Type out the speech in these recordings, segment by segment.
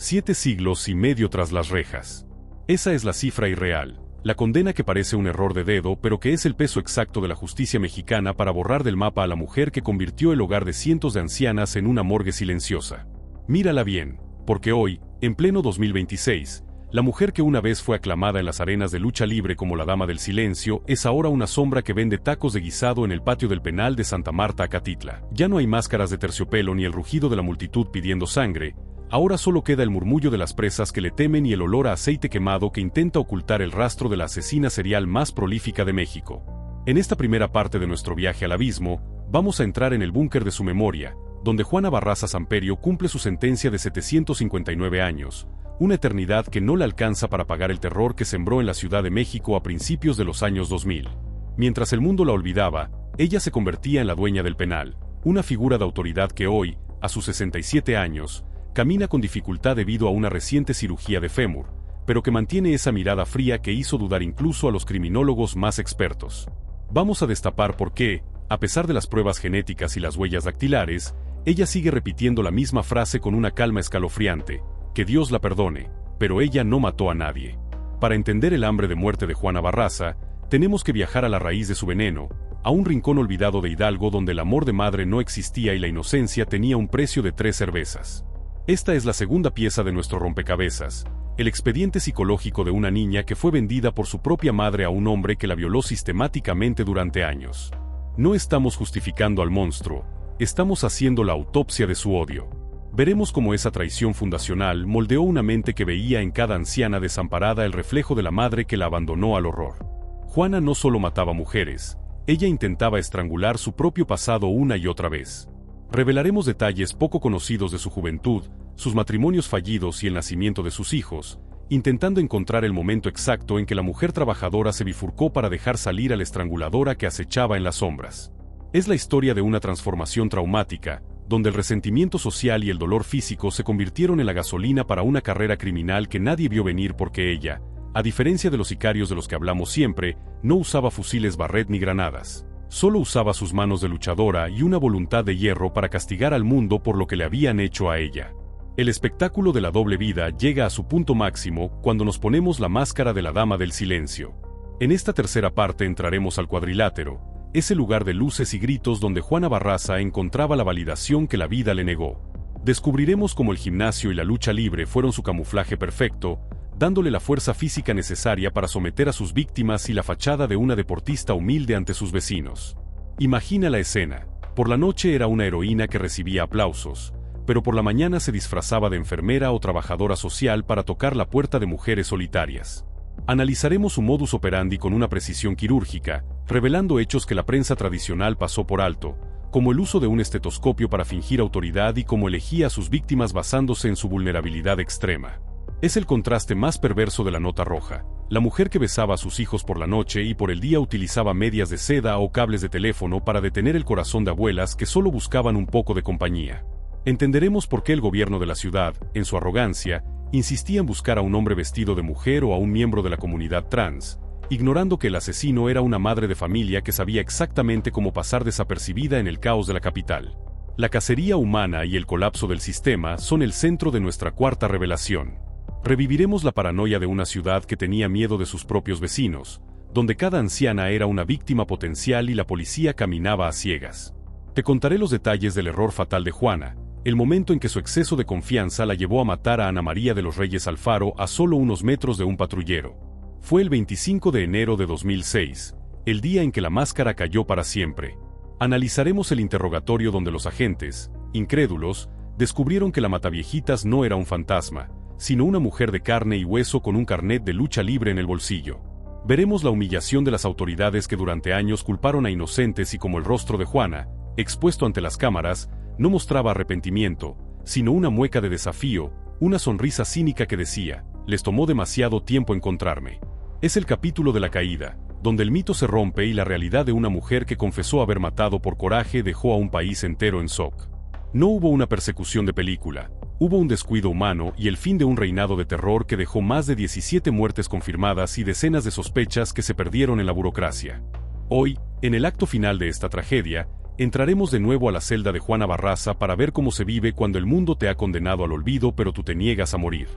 7 siglos y medio tras las rejas. Esa es la cifra irreal, la condena que parece un error de dedo pero que es el peso exacto de la justicia mexicana para borrar del mapa a la mujer que convirtió el hogar de cientos de ancianas en una morgue silenciosa. Mírala bien, porque hoy, en pleno 2026, la mujer que una vez fue aclamada en las arenas de lucha libre como la Dama del Silencio es ahora una sombra que vende tacos de guisado en el patio del penal de Santa Marta, Acatitla. Ya no hay máscaras de terciopelo ni el rugido de la multitud pidiendo sangre, ahora solo queda el murmullo de las presas que le temen y el olor a aceite quemado que intenta ocultar el rastro de la asesina serial más prolífica de México. En esta primera parte de nuestro viaje al abismo, vamos a entrar en el búnker de su memoria, donde Juana Barraza Samperio cumple su sentencia de 759 años, una eternidad que no le alcanza para pagar el terror que sembró en la Ciudad de México a principios de los años 2000. Mientras el mundo la olvidaba, ella se convertía en la dueña del penal, una figura de autoridad que hoy, a sus 67 años, camina con dificultad debido a una reciente cirugía de fémur, pero que mantiene esa mirada fría que hizo dudar incluso a los criminólogos más expertos. Vamos a destapar por qué, a pesar de las pruebas genéticas y las huellas dactilares, ella sigue repitiendo la misma frase con una calma escalofriante: que Dios la perdone, pero ella no mató a nadie. Para entender el hambre de muerte de Juana Barraza, tenemos que viajar a la raíz de su veneno, a un rincón olvidado de Hidalgo donde el amor de madre no existía y la inocencia tenía un precio de 3 cervezas. Esta es la segunda pieza de nuestro rompecabezas, el expediente psicológico de una niña que fue vendida por su propia madre a un hombre que la violó sistemáticamente durante años. No estamos justificando al monstruo, estamos haciendo la autopsia de su odio. Veremos cómo esa traición fundacional moldeó una mente que veía en cada anciana desamparada el reflejo de la madre que la abandonó al horror. Juana no solo mataba mujeres, ella intentaba estrangular su propio pasado una y otra vez. Revelaremos detalles poco conocidos de su juventud, sus matrimonios fallidos y el nacimiento de sus hijos, intentando encontrar el momento exacto en que la mujer trabajadora se bifurcó para dejar salir a la estranguladora que acechaba en las sombras. Es la historia de una transformación traumática, donde el resentimiento social y el dolor físico se convirtieron en la gasolina para una carrera criminal que nadie vio venir porque ella, a diferencia de los sicarios de los que hablamos siempre, no usaba fusiles Barrett ni granadas. Solo usaba sus manos de luchadora y una voluntad de hierro para castigar al mundo por lo que le habían hecho a ella. El espectáculo de la doble vida llega a su punto máximo cuando nos ponemos la máscara de la Dama del Silencio. En esta tercera parte entraremos al cuadrilátero, ese lugar de luces y gritos donde Juana Barraza encontraba la validación que la vida le negó. Descubriremos cómo el gimnasio y la lucha libre fueron su camuflaje perfecto, dándole la fuerza física necesaria para someter a sus víctimas y la fachada de una deportista humilde ante sus vecinos. Imagina la escena. Por la noche era una heroína que recibía aplausos, pero por la mañana se disfrazaba de enfermera o trabajadora social para tocar la puerta de mujeres solitarias. Analizaremos su modus operandi con una precisión quirúrgica, revelando hechos que la prensa tradicional pasó por alto, como el uso de un estetoscopio para fingir autoridad y cómo elegía a sus víctimas basándose en su vulnerabilidad extrema. Es el contraste más perverso de la nota roja, la mujer que besaba a sus hijos por la noche y por el día utilizaba medias de seda o cables de teléfono para detener el corazón de abuelas que solo buscaban un poco de compañía. Entenderemos por qué el gobierno de la ciudad, en su arrogancia, insistía en buscar a un hombre vestido de mujer o a un miembro de la comunidad trans, ignorando que el asesino era una madre de familia que sabía exactamente cómo pasar desapercibida en el caos de la capital. La cacería humana y el colapso del sistema son el centro de nuestra cuarta revelación. Reviviremos la paranoia de una ciudad que tenía miedo de sus propios vecinos, donde cada anciana era una víctima potencial y la policía caminaba a ciegas. Te contaré los detalles del error fatal de Juana, el momento en que su exceso de confianza la llevó a matar a Ana María de los Reyes Alfaro a solo unos metros de un patrullero. Fue el 25 de enero de 2006, el día en que la máscara cayó para siempre. Analizaremos el interrogatorio donde los agentes, incrédulos, descubrieron que la mataviejitas no era un fantasma, sino una mujer de carne y hueso con un carnet de lucha libre en el bolsillo. Veremos la humillación de las autoridades que durante años culparon a inocentes y como el rostro de Juana, expuesto ante las cámaras, no mostraba arrepentimiento, sino una mueca de desafío, una sonrisa cínica que decía: les tomó demasiado tiempo encontrarme. Es el capítulo de la caída, donde el mito se rompe y la realidad de una mujer que confesó haber matado por coraje dejó a un país entero en shock. No hubo una persecución de película, hubo un descuido humano y el fin de un reinado de terror que dejó más de 17 muertes confirmadas y decenas de sospechas que se perdieron en la burocracia. Hoy, en el acto final de esta tragedia, entraremos de nuevo a la celda de Juana Barraza para ver cómo se vive cuando el mundo te ha condenado al olvido pero tú te niegas a morir.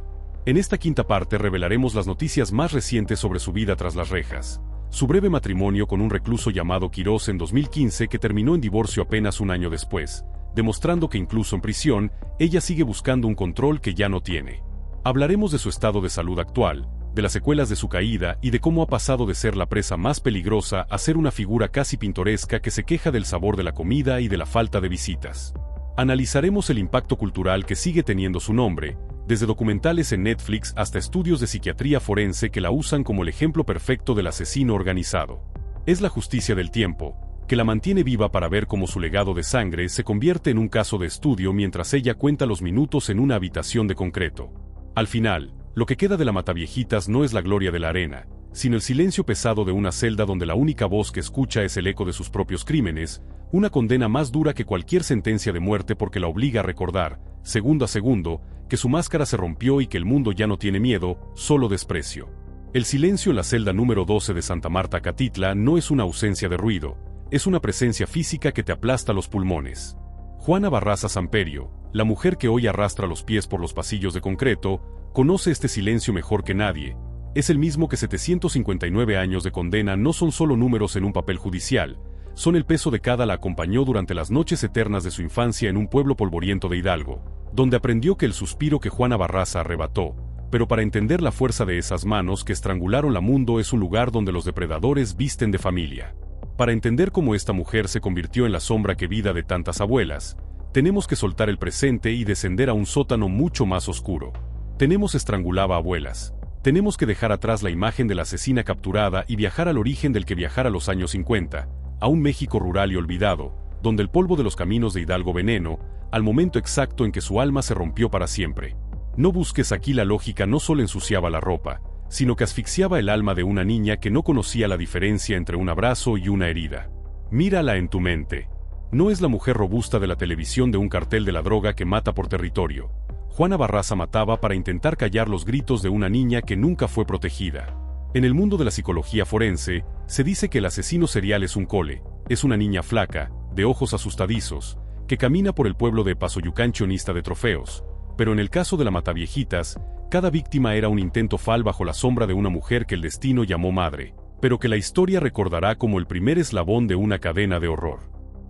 En esta quinta parte revelaremos las noticias más recientes sobre su vida tras las rejas. Su breve matrimonio con un recluso llamado Quirós en 2015 que terminó en divorcio apenas un año después, demostrando que incluso en prisión, ella sigue buscando un control que ya no tiene. Hablaremos de su estado de salud actual, de las secuelas de su caída y de cómo ha pasado de ser la presa más peligrosa a ser una figura casi pintoresca que se queja del sabor de la comida y de la falta de visitas. Analizaremos el impacto cultural que sigue teniendo su nombre, desde documentales en Netflix hasta estudios de psiquiatría forense que la usan como el ejemplo perfecto del asesino organizado. Es la justicia del tiempo, que la mantiene viva para ver cómo su legado de sangre se convierte en un caso de estudio mientras ella cuenta los minutos en una habitación de concreto. Al final, lo que queda de la Mataviejitas no es la gloria de la arena, sino el silencio pesado de una celda donde la única voz que escucha es el eco de sus propios crímenes, una condena más dura que cualquier sentencia de muerte porque la obliga a recordar, segundo a segundo, que su máscara se rompió y que el mundo ya no tiene miedo, solo desprecio. El silencio en la celda número 12 de Santa Marta Catitla no es una ausencia de ruido, es una presencia física que te aplasta los pulmones. Juana Barraza Samperio, la mujer que hoy arrastra los pies por los pasillos de concreto, conoce este silencio mejor que nadie. Es el mismo que 759 años de condena no son solo números en un papel judicial, son el peso de cada la acompañó durante las noches eternas de su infancia en un pueblo polvoriento de Hidalgo, donde aprendió que el suspiro que Juana Barraza arrebató, pero para entender la fuerza de esas manos que estrangularon la mundo es un lugar donde los depredadores visten de familia. Para entender cómo esta mujer se convirtió en la sombra que vida de tantas abuelas, tenemos que soltar el presente y descender a un sótano mucho más oscuro. Tenemos estrangulaba abuelas. Tenemos que dejar atrás la imagen de la asesina capturada y viajar al origen del que viajara a los años 50, a un México rural y olvidado, donde el polvo de los caminos de Hidalgo veneno, al momento exacto en que su alma se rompió para siempre. No busques aquí la lógica no solo ensuciaba la ropa, sino que asfixiaba el alma de una niña que no conocía la diferencia entre un abrazo y una herida. Mírala en tu mente. No es la mujer robusta de la televisión de un cartel de la droga que mata por territorio. Juana Barraza mataba para intentar callar los gritos de una niña que nunca fue protegida. En el mundo de la psicología forense, se dice que el asesino serial es un cole, es una niña flaca, de ojos asustadizos, que camina por el pueblo de Pasoyucán chionista de trofeos, pero en el caso de la Mataviejitas, cada víctima era un intento fal bajo la sombra de una mujer que el destino llamó madre, pero que la historia recordará como el primer eslabón de una cadena de horror.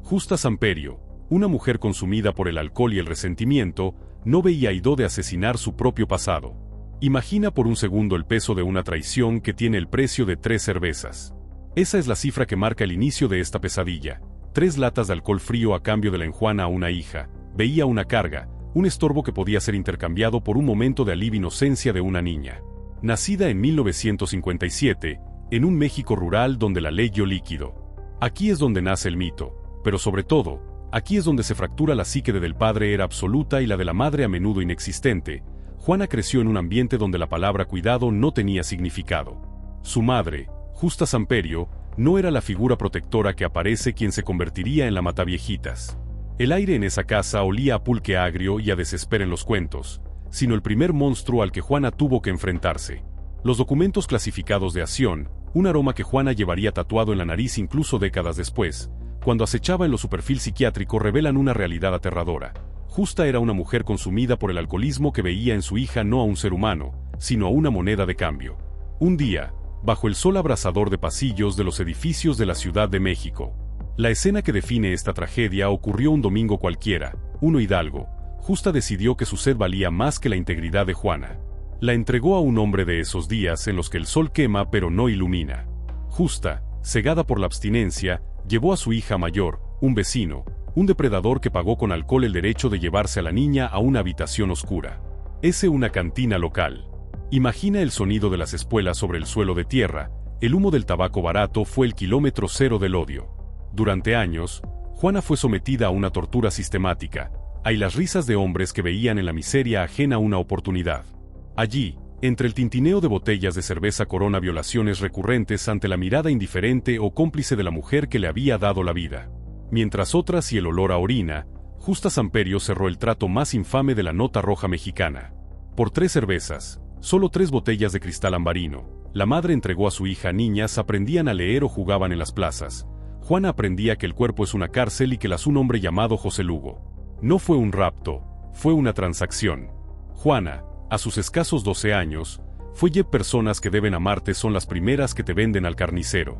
Justa Samperio, una mujer consumida por el alcohol y el resentimiento, no veía idó de asesinar su propio pasado. Imagina por un segundo el peso de una traición que tiene el precio de 3 cervezas. Esa es la cifra que marca el inicio de esta pesadilla. 3 latas de alcohol frío a cambio de la enjuana a una hija. Veía una carga, un estorbo que podía ser intercambiado por un momento de alivio inocencia de una niña. Nacida en 1957, en un México rural donde la ley dio líquido. Aquí es donde nace el mito, pero sobre todo, aquí es donde se fractura la psique del padre era absoluta y la de la madre a menudo inexistente. Juana creció en un ambiente donde la palabra cuidado no tenía significado. Su madre, Justa Samperio, no era la figura protectora que aparece quien se convertiría en la Mataviejitas. El aire en esa casa olía a pulque agrio y a desespero en los cuentos, sino el primer monstruo al que Juana tuvo que enfrentarse. Los documentos clasificados de Acción, un aroma que Juana llevaría tatuado en la nariz incluso décadas después, cuando acechaba en lo superfil psiquiátrico revelan una realidad aterradora. Justa era una mujer consumida por el alcoholismo que veía en su hija no a un ser humano, sino a una moneda de cambio. Un día, bajo el sol abrasador de pasillos de los edificios de la Ciudad de México. La escena que define esta tragedia ocurrió un domingo cualquiera, 1 Hidalgo. Justa decidió que su sed valía más que la integridad de Juana. La entregó a un hombre de esos días en los que el sol quema pero no ilumina. Justa, cegada por la abstinencia, llevó a su hija mayor, un vecino, un depredador que pagó con alcohol el derecho de llevarse a la niña a una habitación oscura. Una cantina local. Imagina el sonido de las espuelas sobre el suelo de tierra, el humo del tabaco barato fue el kilómetro cero del odio. Durante años, Juana fue sometida a una tortura sistemática, hay las risas de hombres que veían en la miseria ajena una oportunidad. Allí, entre el tintineo de botellas de cerveza Corona violaciones recurrentes ante la mirada indiferente o cómplice de la mujer que le había dado la vida. Mientras otras y el olor a orina, Justa Samperio cerró el trato más infame de la nota roja mexicana. Por 3 cervezas, solo 3 botellas de cristal ambarino, la madre entregó a su hija. Niñas aprendían a leer o jugaban en las plazas. Juana aprendía que el cuerpo es una cárcel y que la un hombre llamado José Lugo. No fue un rapto, fue una transacción. Juana, a sus escasos 12 años, fue personas que deben amarte son las primeras que te venden al carnicero.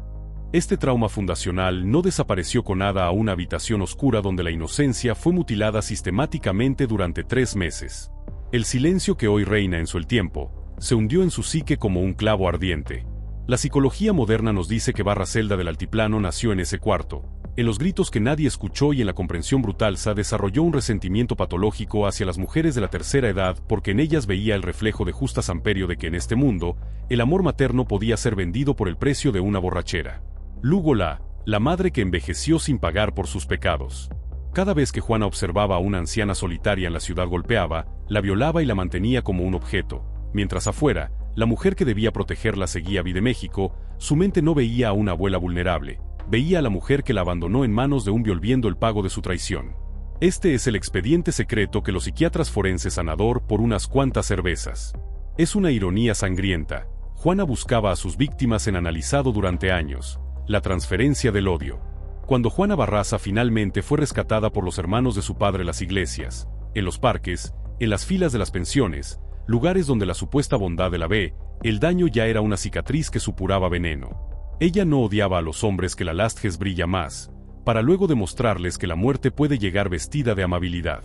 Este trauma fundacional no desapareció con nada a una habitación oscura donde la inocencia fue mutilada sistemáticamente durante 3 meses. El silencio que hoy reina en su tiempo, se hundió en su psique como un clavo ardiente. La psicología moderna nos dice que Barra Celda del Altiplano nació en ese cuarto, en los gritos que nadie escuchó y en la comprensión brutal se desarrolló un resentimiento patológico hacia las mujeres de la tercera edad porque en ellas veía el reflejo de Justa Samperio de que en este mundo, el amor materno podía ser vendido por el precio de una borrachera. Lugo la madre que envejeció sin pagar por sus pecados. Cada vez que Juana observaba a una anciana solitaria en la ciudad golpeaba, la violaba y la mantenía como un objeto, mientras afuera, la mujer que debía protegerla seguía vida de México, su mente no veía a una abuela vulnerable, veía a la mujer que la abandonó en manos de un violviendo el pago de su traición. Este es el expediente secreto que los psiquiatras forenses sanador por unas cuantas cervezas. Es una ironía sangrienta. Juana buscaba a sus víctimas en analizado durante años, la transferencia del odio. Cuando Juana Barraza finalmente fue rescatada por los hermanos de su padre las iglesias, en los parques, en las filas de las pensiones, lugares donde la supuesta bondad de la ve, el daño ya era una cicatriz que supuraba veneno. Ella no odiaba a los hombres que la lastjes brilla más, para luego demostrarles que la muerte puede llegar vestida de amabilidad.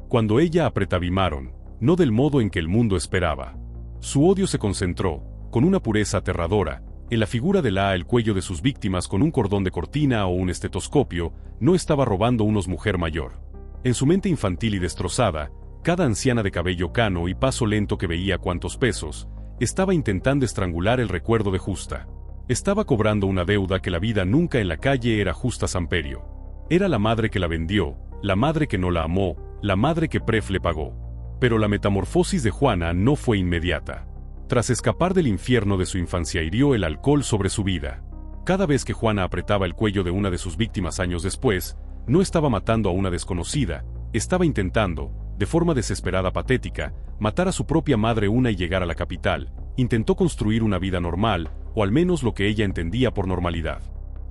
Cuando ella apretavimaron, no del modo en que el mundo esperaba. Su odio se concentró, con una pureza aterradora, en la figura de el cuello de sus víctimas con un cordón de cortina o un estetoscopio, no estaba robando unos mujer mayor. En su mente infantil y destrozada, cada anciana de cabello cano y paso lento que veía cuantos pesos, estaba intentando estrangular el recuerdo de Justa. Estaba cobrando una deuda que la vida nunca en la calle era Justa Samperio. Era la madre que la vendió, la madre que no la amó, la madre que Pref le pagó. Pero la metamorfosis de Juana no fue inmediata. Tras escapar del infierno de su infancia hirió el alcohol sobre su vida. Cada vez que Juana apretaba el cuello de una de sus víctimas años después, no estaba matando a una desconocida, estaba intentando, de forma desesperada patética, matar a su propia madre y llegar a la capital. Intentó construir una vida normal, o al menos lo que ella entendía por normalidad.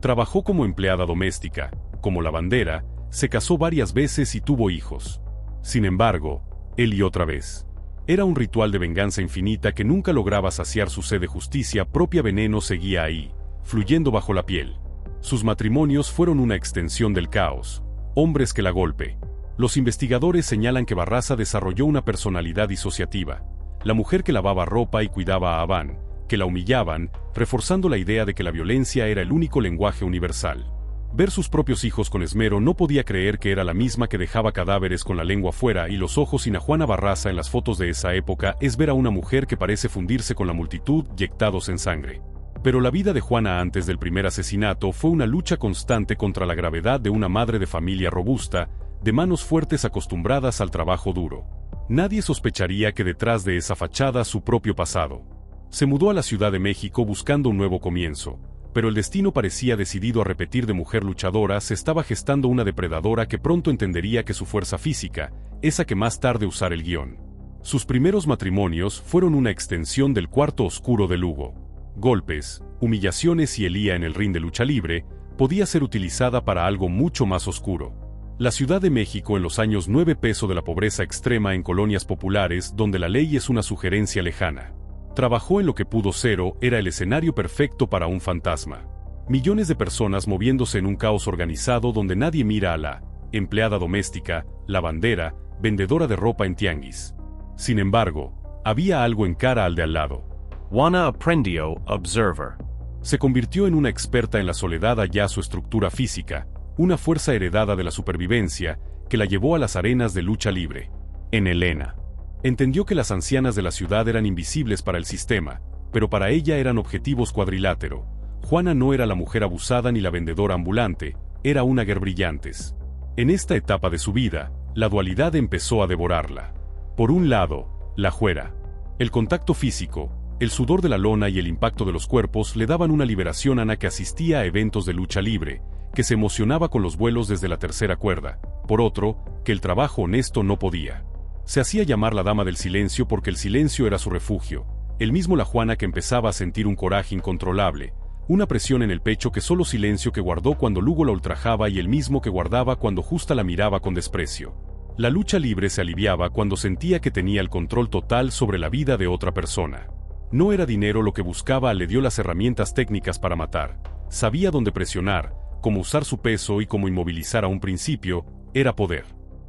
Trabajó como empleada doméstica, como lavandera, se casó varias veces y tuvo hijos. Sin embargo, él y otra vez. Era un ritual de venganza infinita que nunca lograba saciar su sed de justicia propia. Veneno seguía ahí, fluyendo bajo la piel. Sus matrimonios fueron una extensión del caos. Hombres que la golpe. Los investigadores señalan que Barraza desarrolló una personalidad disociativa. La mujer que lavaba ropa y cuidaba a Abán, que la humillaban, reforzando la idea de que la violencia era el único lenguaje universal. Ver sus propios hijos con esmero no podía creer que era la misma que dejaba cadáveres con la lengua fuera y los ojos sin a Juana Barraza en las fotos de esa época es ver a una mujer que parece fundirse con la multitud yectados en sangre. Pero la vida de Juana antes del primer asesinato fue una lucha constante contra la gravedad de una madre de familia robusta, de manos fuertes acostumbradas al trabajo duro. Nadie sospecharía que detrás de esa fachada su propio pasado. Se mudó a la Ciudad de México buscando un nuevo comienzo, pero el destino parecía decidido a repetir. De mujer luchadora se estaba gestando una depredadora que pronto entendería que su fuerza física, esa que más tarde usara el guión. Sus primeros matrimonios fueron una extensión del cuarto oscuro de Lugo. Golpes, humillaciones y Elía en el ring de lucha libre, podía ser utilizada para algo mucho más oscuro. La Ciudad de México en los años 9 peso de la pobreza extrema en colonias populares donde la ley es una sugerencia lejana. Trabajó en lo que pudo ser era el escenario perfecto para un fantasma. Millones de personas moviéndose en un caos organizado donde nadie mira a la empleada doméstica, lavandera, vendedora de ropa en tianguis. Sin embargo, había algo en cara al de al lado. Juana aprendió observer. Se convirtió en una experta en la soledad allá su estructura física, una fuerza heredada de la supervivencia que la llevó a las arenas de lucha libre. En Elena. Entendió que las ancianas de la ciudad eran invisibles para el sistema, pero para ella eran objetivos cuadrilátero. Juana no era la mujer abusada ni la vendedora ambulante, era una guerbrillantes. En esta etapa de su vida, la dualidad empezó a devorarla. Por un lado, la juera. El contacto físico, el sudor de la lona y el impacto de los cuerpos le daban una liberación. Ana que asistía a eventos de lucha libre, que se emocionaba con los vuelos desde la tercera cuerda. Por otro, que el trabajo honesto no podía. Se hacía llamar la dama del silencio porque el silencio era su refugio. El mismo la Juana que empezaba a sentir un coraje incontrolable, Una presión en el pecho que solo silencio que guardó cuando Lugo la ultrajaba y el mismo que guardaba cuando Justa la miraba con desprecio. La lucha libre se aliviaba cuando sentía que tenía el control total sobre la vida de otra persona. No era dinero lo que buscaba, le dio las herramientas técnicas para matar. Sabía dónde presionar, cómo usar su peso y cómo inmovilizar a un principio. Era poder.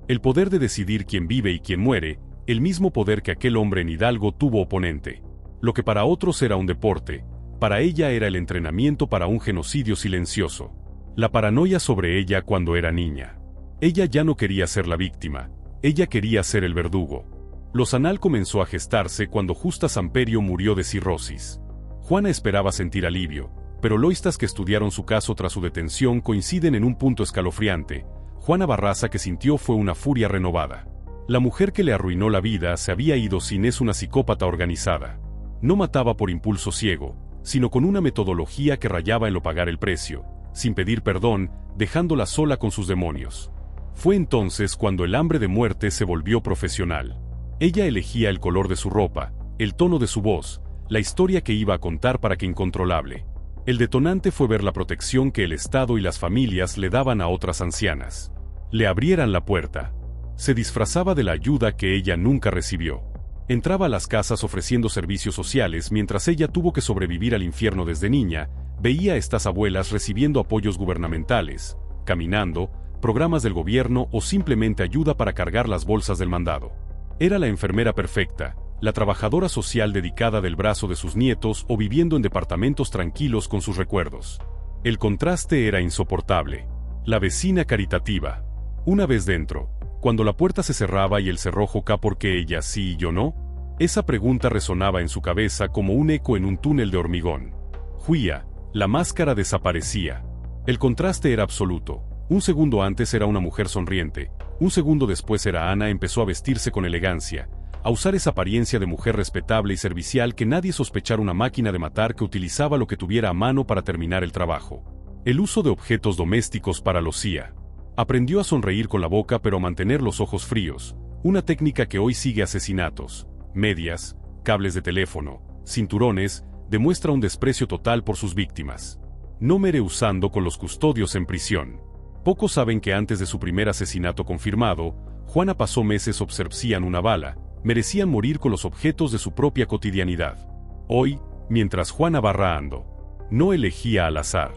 El poder de decidir quién vive y quién muere, el mismo poder que aquel hombre en Hidalgo tuvo oponente. Lo que para otros era un deporte, para ella era el entrenamiento para un genocidio silencioso. La paranoia sobre ella cuando era niña. Ella ya no quería ser la víctima, ella quería ser el verdugo. Lo sanal comenzó a gestarse cuando Justa Samperio murió de cirrosis. Juana esperaba sentir alivio, pero loístas que estudiaron su caso tras su detención coinciden en un punto escalofriante. Juana Barraza que sintió fue una furia renovada. La mujer que le arruinó la vida se había ido sin es una psicópata organizada. No mataba por impulso ciego, sino con una metodología que rayaba en lo pagar el precio, sin pedir perdón, dejándola sola con sus demonios. Fue entonces cuando el hambre de muerte se volvió profesional. Ella elegía el color de su ropa, el tono de su voz, la historia que iba a contar para que incontrolable. El detonante fue ver la protección que el Estado y las familias le daban a otras ancianas. Le abrieran la puerta. Se disfrazaba de la ayuda que ella nunca recibió. Entraba a las casas ofreciendo servicios sociales mientras ella tuvo que sobrevivir al infierno desde niña. Veía a estas abuelas recibiendo apoyos gubernamentales, caminando, programas del gobierno o simplemente ayuda para cargar las bolsas del mandado. Era la enfermera perfecta, la trabajadora social dedicada del brazo de sus nietos o viviendo en departamentos tranquilos con sus recuerdos. El contraste era insoportable. La vecina caritativa. Una vez dentro, cuando la puerta se cerraba y el cerrojo ca ¿por qué ella sí y yo no? Esa pregunta resonaba en su cabeza como un eco en un túnel de hormigón. Juía, la máscara desaparecía. El contraste era absoluto. Un segundo antes era una mujer sonriente, un segundo después era Ana, empezó a vestirse con elegancia, a usar esa apariencia de mujer respetable y servicial que nadie sospechara una máquina de matar que utilizaba lo que tuviera a mano para terminar el trabajo. El uso de objetos domésticos para lo hacía. Aprendió a sonreír con la boca pero a mantener los ojos fríos, una técnica que hoy sigue asesinatos, medias, cables de teléfono, cinturones, demuestra un desprecio total por sus víctimas. No mere usando con los custodios en prisión. Pocos saben que antes de su primer asesinato confirmado, Juana pasó meses observando una bala, merecían morir con los objetos de su propia cotidianidad. Hoy, mientras Juana barraando, no elegía al azar.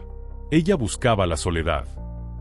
Ella buscaba la soledad.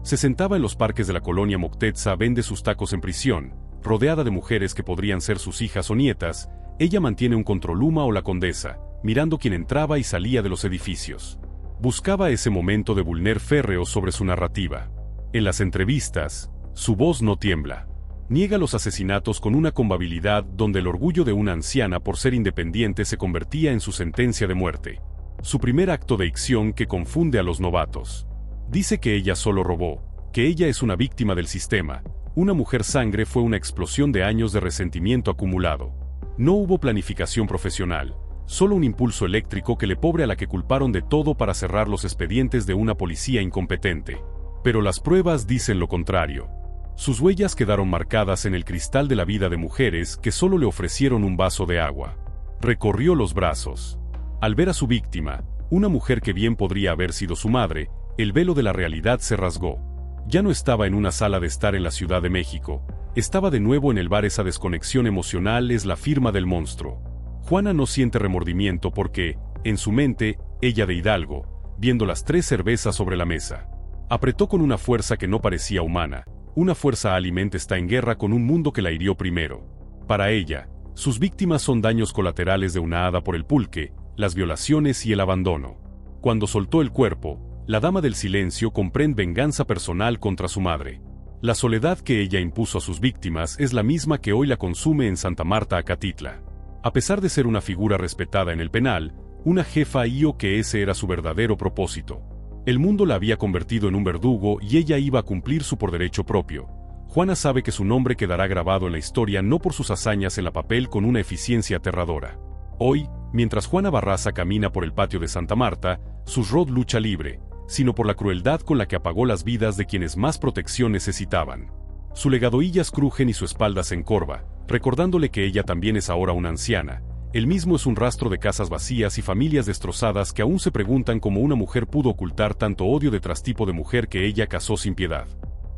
Se sentaba en los parques de la colonia Moctezza, vende sus tacos en prisión, rodeada de mujeres que podrían ser sus hijas o nietas. Ella mantiene un controluma o la condesa, mirando quién entraba y salía de los edificios. Buscaba ese momento de vulner férreo sobre su narrativa. En las entrevistas, su voz no tiembla. Niega los asesinatos con una convabilidad donde el orgullo de una anciana por ser independiente se convertía en su sentencia de muerte. Su primer acto de icción que confunde a los novatos. Dice que ella solo robó, que ella es una víctima del sistema. Una mujer sangre fue una explosión de años de resentimiento acumulado. No hubo planificación profesional, solo un impulso eléctrico que le pobre a la que culparon de todo para cerrar los expedientes de una policía incompetente. Pero las pruebas dicen lo contrario. Sus huellas quedaron marcadas en el cristal de la vida de mujeres que solo le ofrecieron un vaso de agua. Recorrió los brazos. Al ver a su víctima, una mujer que bien podría haber sido su madre, el velo de la realidad se rasgó. Ya no estaba en una sala de estar en la Ciudad de México, estaba de nuevo en el bar. Esa desconexión emocional es la firma del monstruo. Juana no siente remordimiento porque, en su mente, ella de Hidalgo, viendo las 3 cervezas sobre la mesa, apretó con una fuerza que no parecía humana. Una fuerza alimente está en guerra con un mundo que la hirió primero. Para ella, sus víctimas son daños colaterales de una hada por el pulque, las violaciones y el abandono. Cuando soltó el cuerpo, la dama del silencio comprende venganza personal contra su madre. La soledad que ella impuso a sus víctimas es la misma que hoy la consume en Santa Marta, Acatitla. A pesar de ser una figura respetada en el penal, una jefa IO que ese era su verdadero propósito. El mundo la había convertido en un verdugo y ella iba a cumplir su por derecho propio. Juana sabe que su nombre quedará grabado en la historia no por sus hazañas en la papel con una eficiencia aterradora. Hoy, mientras Juana Barraza camina por el patio de Santa Marta, su rod lucha libre, sino por la crueldad con la que apagó las vidas de quienes más protección necesitaban. Su legadoillas crujen y su espalda se encorva, recordándole que ella también es ahora una anciana, El mismo es un rastro de casas vacías y familias destrozadas que aún se preguntan cómo una mujer pudo ocultar tanto odio detrás tipo de mujer que ella cazó sin piedad.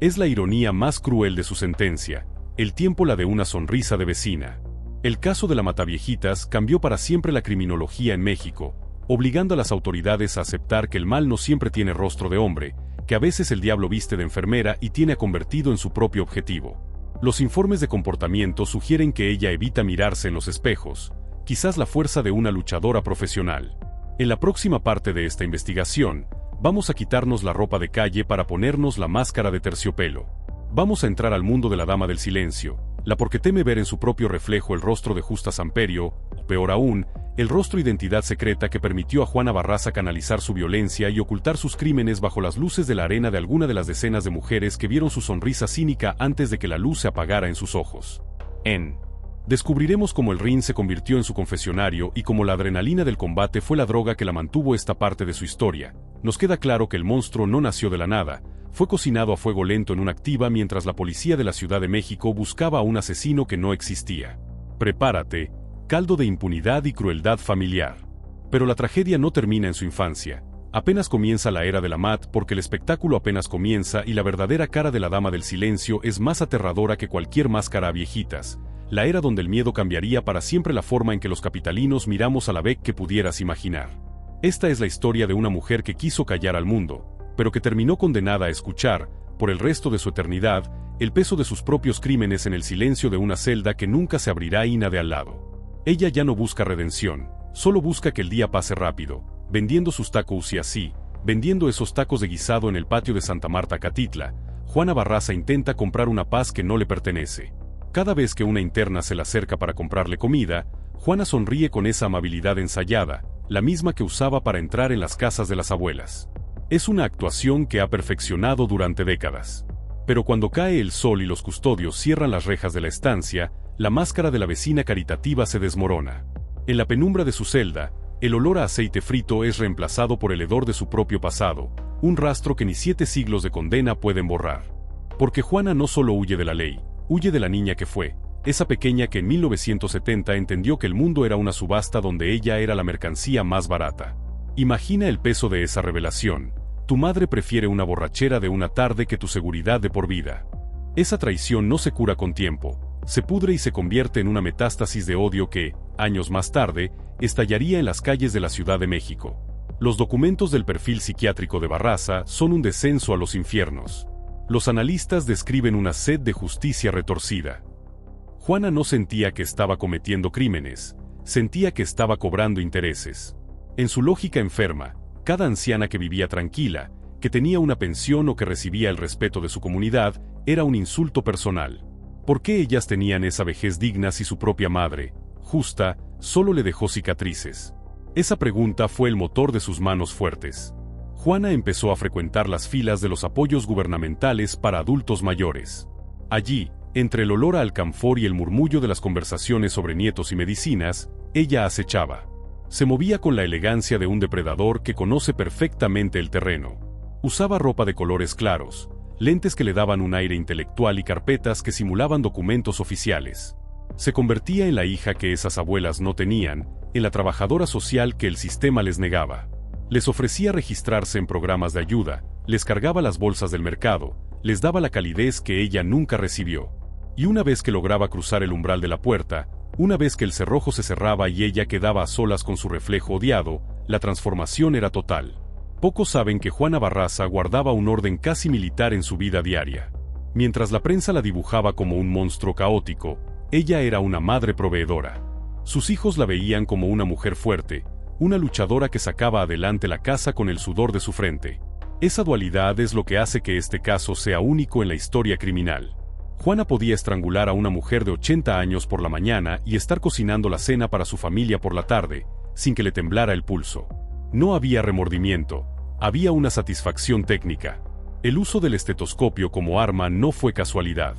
Es la ironía más cruel de su sentencia, el tiempo la de una sonrisa de vecina. El caso de la Mataviejitas cambió para siempre la criminología en México, obligando a las autoridades a aceptar que el mal no siempre tiene rostro de hombre, que a veces el diablo viste de enfermera y tiene convertido en su propio objetivo. Los informes de comportamiento sugieren que ella evita mirarse en los espejos, quizás la fuerza de una luchadora profesional. En la próxima parte de esta investigación, vamos a quitarnos la ropa de calle para ponernos la máscara de terciopelo. Vamos a entrar al mundo de la Dama del Silencio, la porque teme ver en su propio reflejo el rostro de Justa Samperio, o peor aún, el rostro identidad secreta que permitió a Juana Barraza canalizar su violencia y ocultar sus crímenes bajo las luces de la arena de alguna de las decenas de mujeres que vieron su sonrisa cínica antes de que la luz se apagara en sus ojos. Descubriremos cómo el ring se convirtió en su confesionario y cómo la adrenalina del combate fue la droga que la mantuvo esta parte de su historia. Nos queda claro que el monstruo no nació de la nada, fue cocinado a fuego lento en una activa mientras la policía de la Ciudad de México buscaba a un asesino que no existía. Prepárate, caldo de impunidad y crueldad familiar. Pero la tragedia no termina en su infancia. Apenas comienza la era de la MAT porque el espectáculo apenas comienza y la verdadera cara de la Dama del Silencio es más aterradora que cualquier máscara a viejitas. La era donde el miedo cambiaría para siempre la forma en que los capitalinos miramos a la Beck que pudieras imaginar. Esta es la historia de una mujer que quiso callar al mundo, pero que terminó condenada a escuchar, por el resto de su eternidad, el peso de sus propios crímenes en el silencio de una celda que nunca se abrirá y de al lado. Ella ya no busca redención, solo busca que el día pase rápido, vendiendo sus tacos y así, vendiendo esos tacos de guisado en el patio de Santa Marta Catitla, Juana Barraza intenta comprar una paz que no le pertenece. Cada vez que una interna se le acerca para comprarle comida, Juana sonríe con esa amabilidad ensayada, la misma que usaba para entrar en las casas de las abuelas. Es una actuación que ha perfeccionado durante décadas. Pero cuando cae el sol y los custodios cierran las rejas de la estancia, la máscara de la vecina caritativa se desmorona. En la penumbra de su celda, el olor a aceite frito es reemplazado por el hedor de su propio pasado, un rastro que ni 7 siglos de condena pueden borrar. Porque Juana no solo huye de la ley, huye de la niña que fue, esa pequeña que en 1970 entendió que el mundo era una subasta donde ella era la mercancía más barata. Imagina el peso de esa revelación. Tu madre prefiere una borrachera de una tarde que tu seguridad de por vida. Esa traición no se cura con tiempo, se pudre y se convierte en una metástasis de odio que, años más tarde, estallaría en las calles de la Ciudad de México. Los documentos del perfil psiquiátrico de Barraza son un descenso a los infiernos. Los analistas describen una sed de justicia retorcida. Juana no sentía que estaba cometiendo crímenes, sentía que estaba cobrando intereses. En su lógica enferma, cada anciana que vivía tranquila, que tenía una pensión o que recibía el respeto de su comunidad, era un insulto personal. ¿Por qué ellas tenían esa vejez digna si su propia madre, Justa, solo le dejó cicatrices? Esa pregunta fue el motor de sus manos fuertes. Juana empezó a frecuentar las filas de los apoyos gubernamentales para adultos mayores. Allí, entre el olor a alcanfor y el murmullo de las conversaciones sobre nietos y medicinas, ella acechaba. Se movía con la elegancia de un depredador que conoce perfectamente el terreno. Usaba ropa de colores claros, lentes que le daban un aire intelectual y carpetas que simulaban documentos oficiales. Se convertía en la hija que esas abuelas no tenían, en la trabajadora social que el sistema les negaba. Les ofrecía registrarse en programas de ayuda, les cargaba las bolsas del mercado, les daba la calidez que ella nunca recibió. Y una vez que lograba cruzar el umbral de la puerta, una vez que el cerrojo se cerraba y ella quedaba a solas con su reflejo odiado, la transformación era total. Pocos saben que Juana Barraza guardaba un orden casi militar en su vida diaria. Mientras la prensa la dibujaba como un monstruo caótico, ella era una madre proveedora. Sus hijos la veían como una mujer fuerte, una luchadora que sacaba adelante la casa con el sudor de su frente. Esa dualidad es lo que hace que este caso sea único en la historia criminal. Juana podía estrangular a una mujer de 80 años por la mañana y estar cocinando la cena para su familia por la tarde, sin que le temblara el pulso. No había remordimiento, había una satisfacción técnica. El uso del estetoscopio como arma no fue casualidad.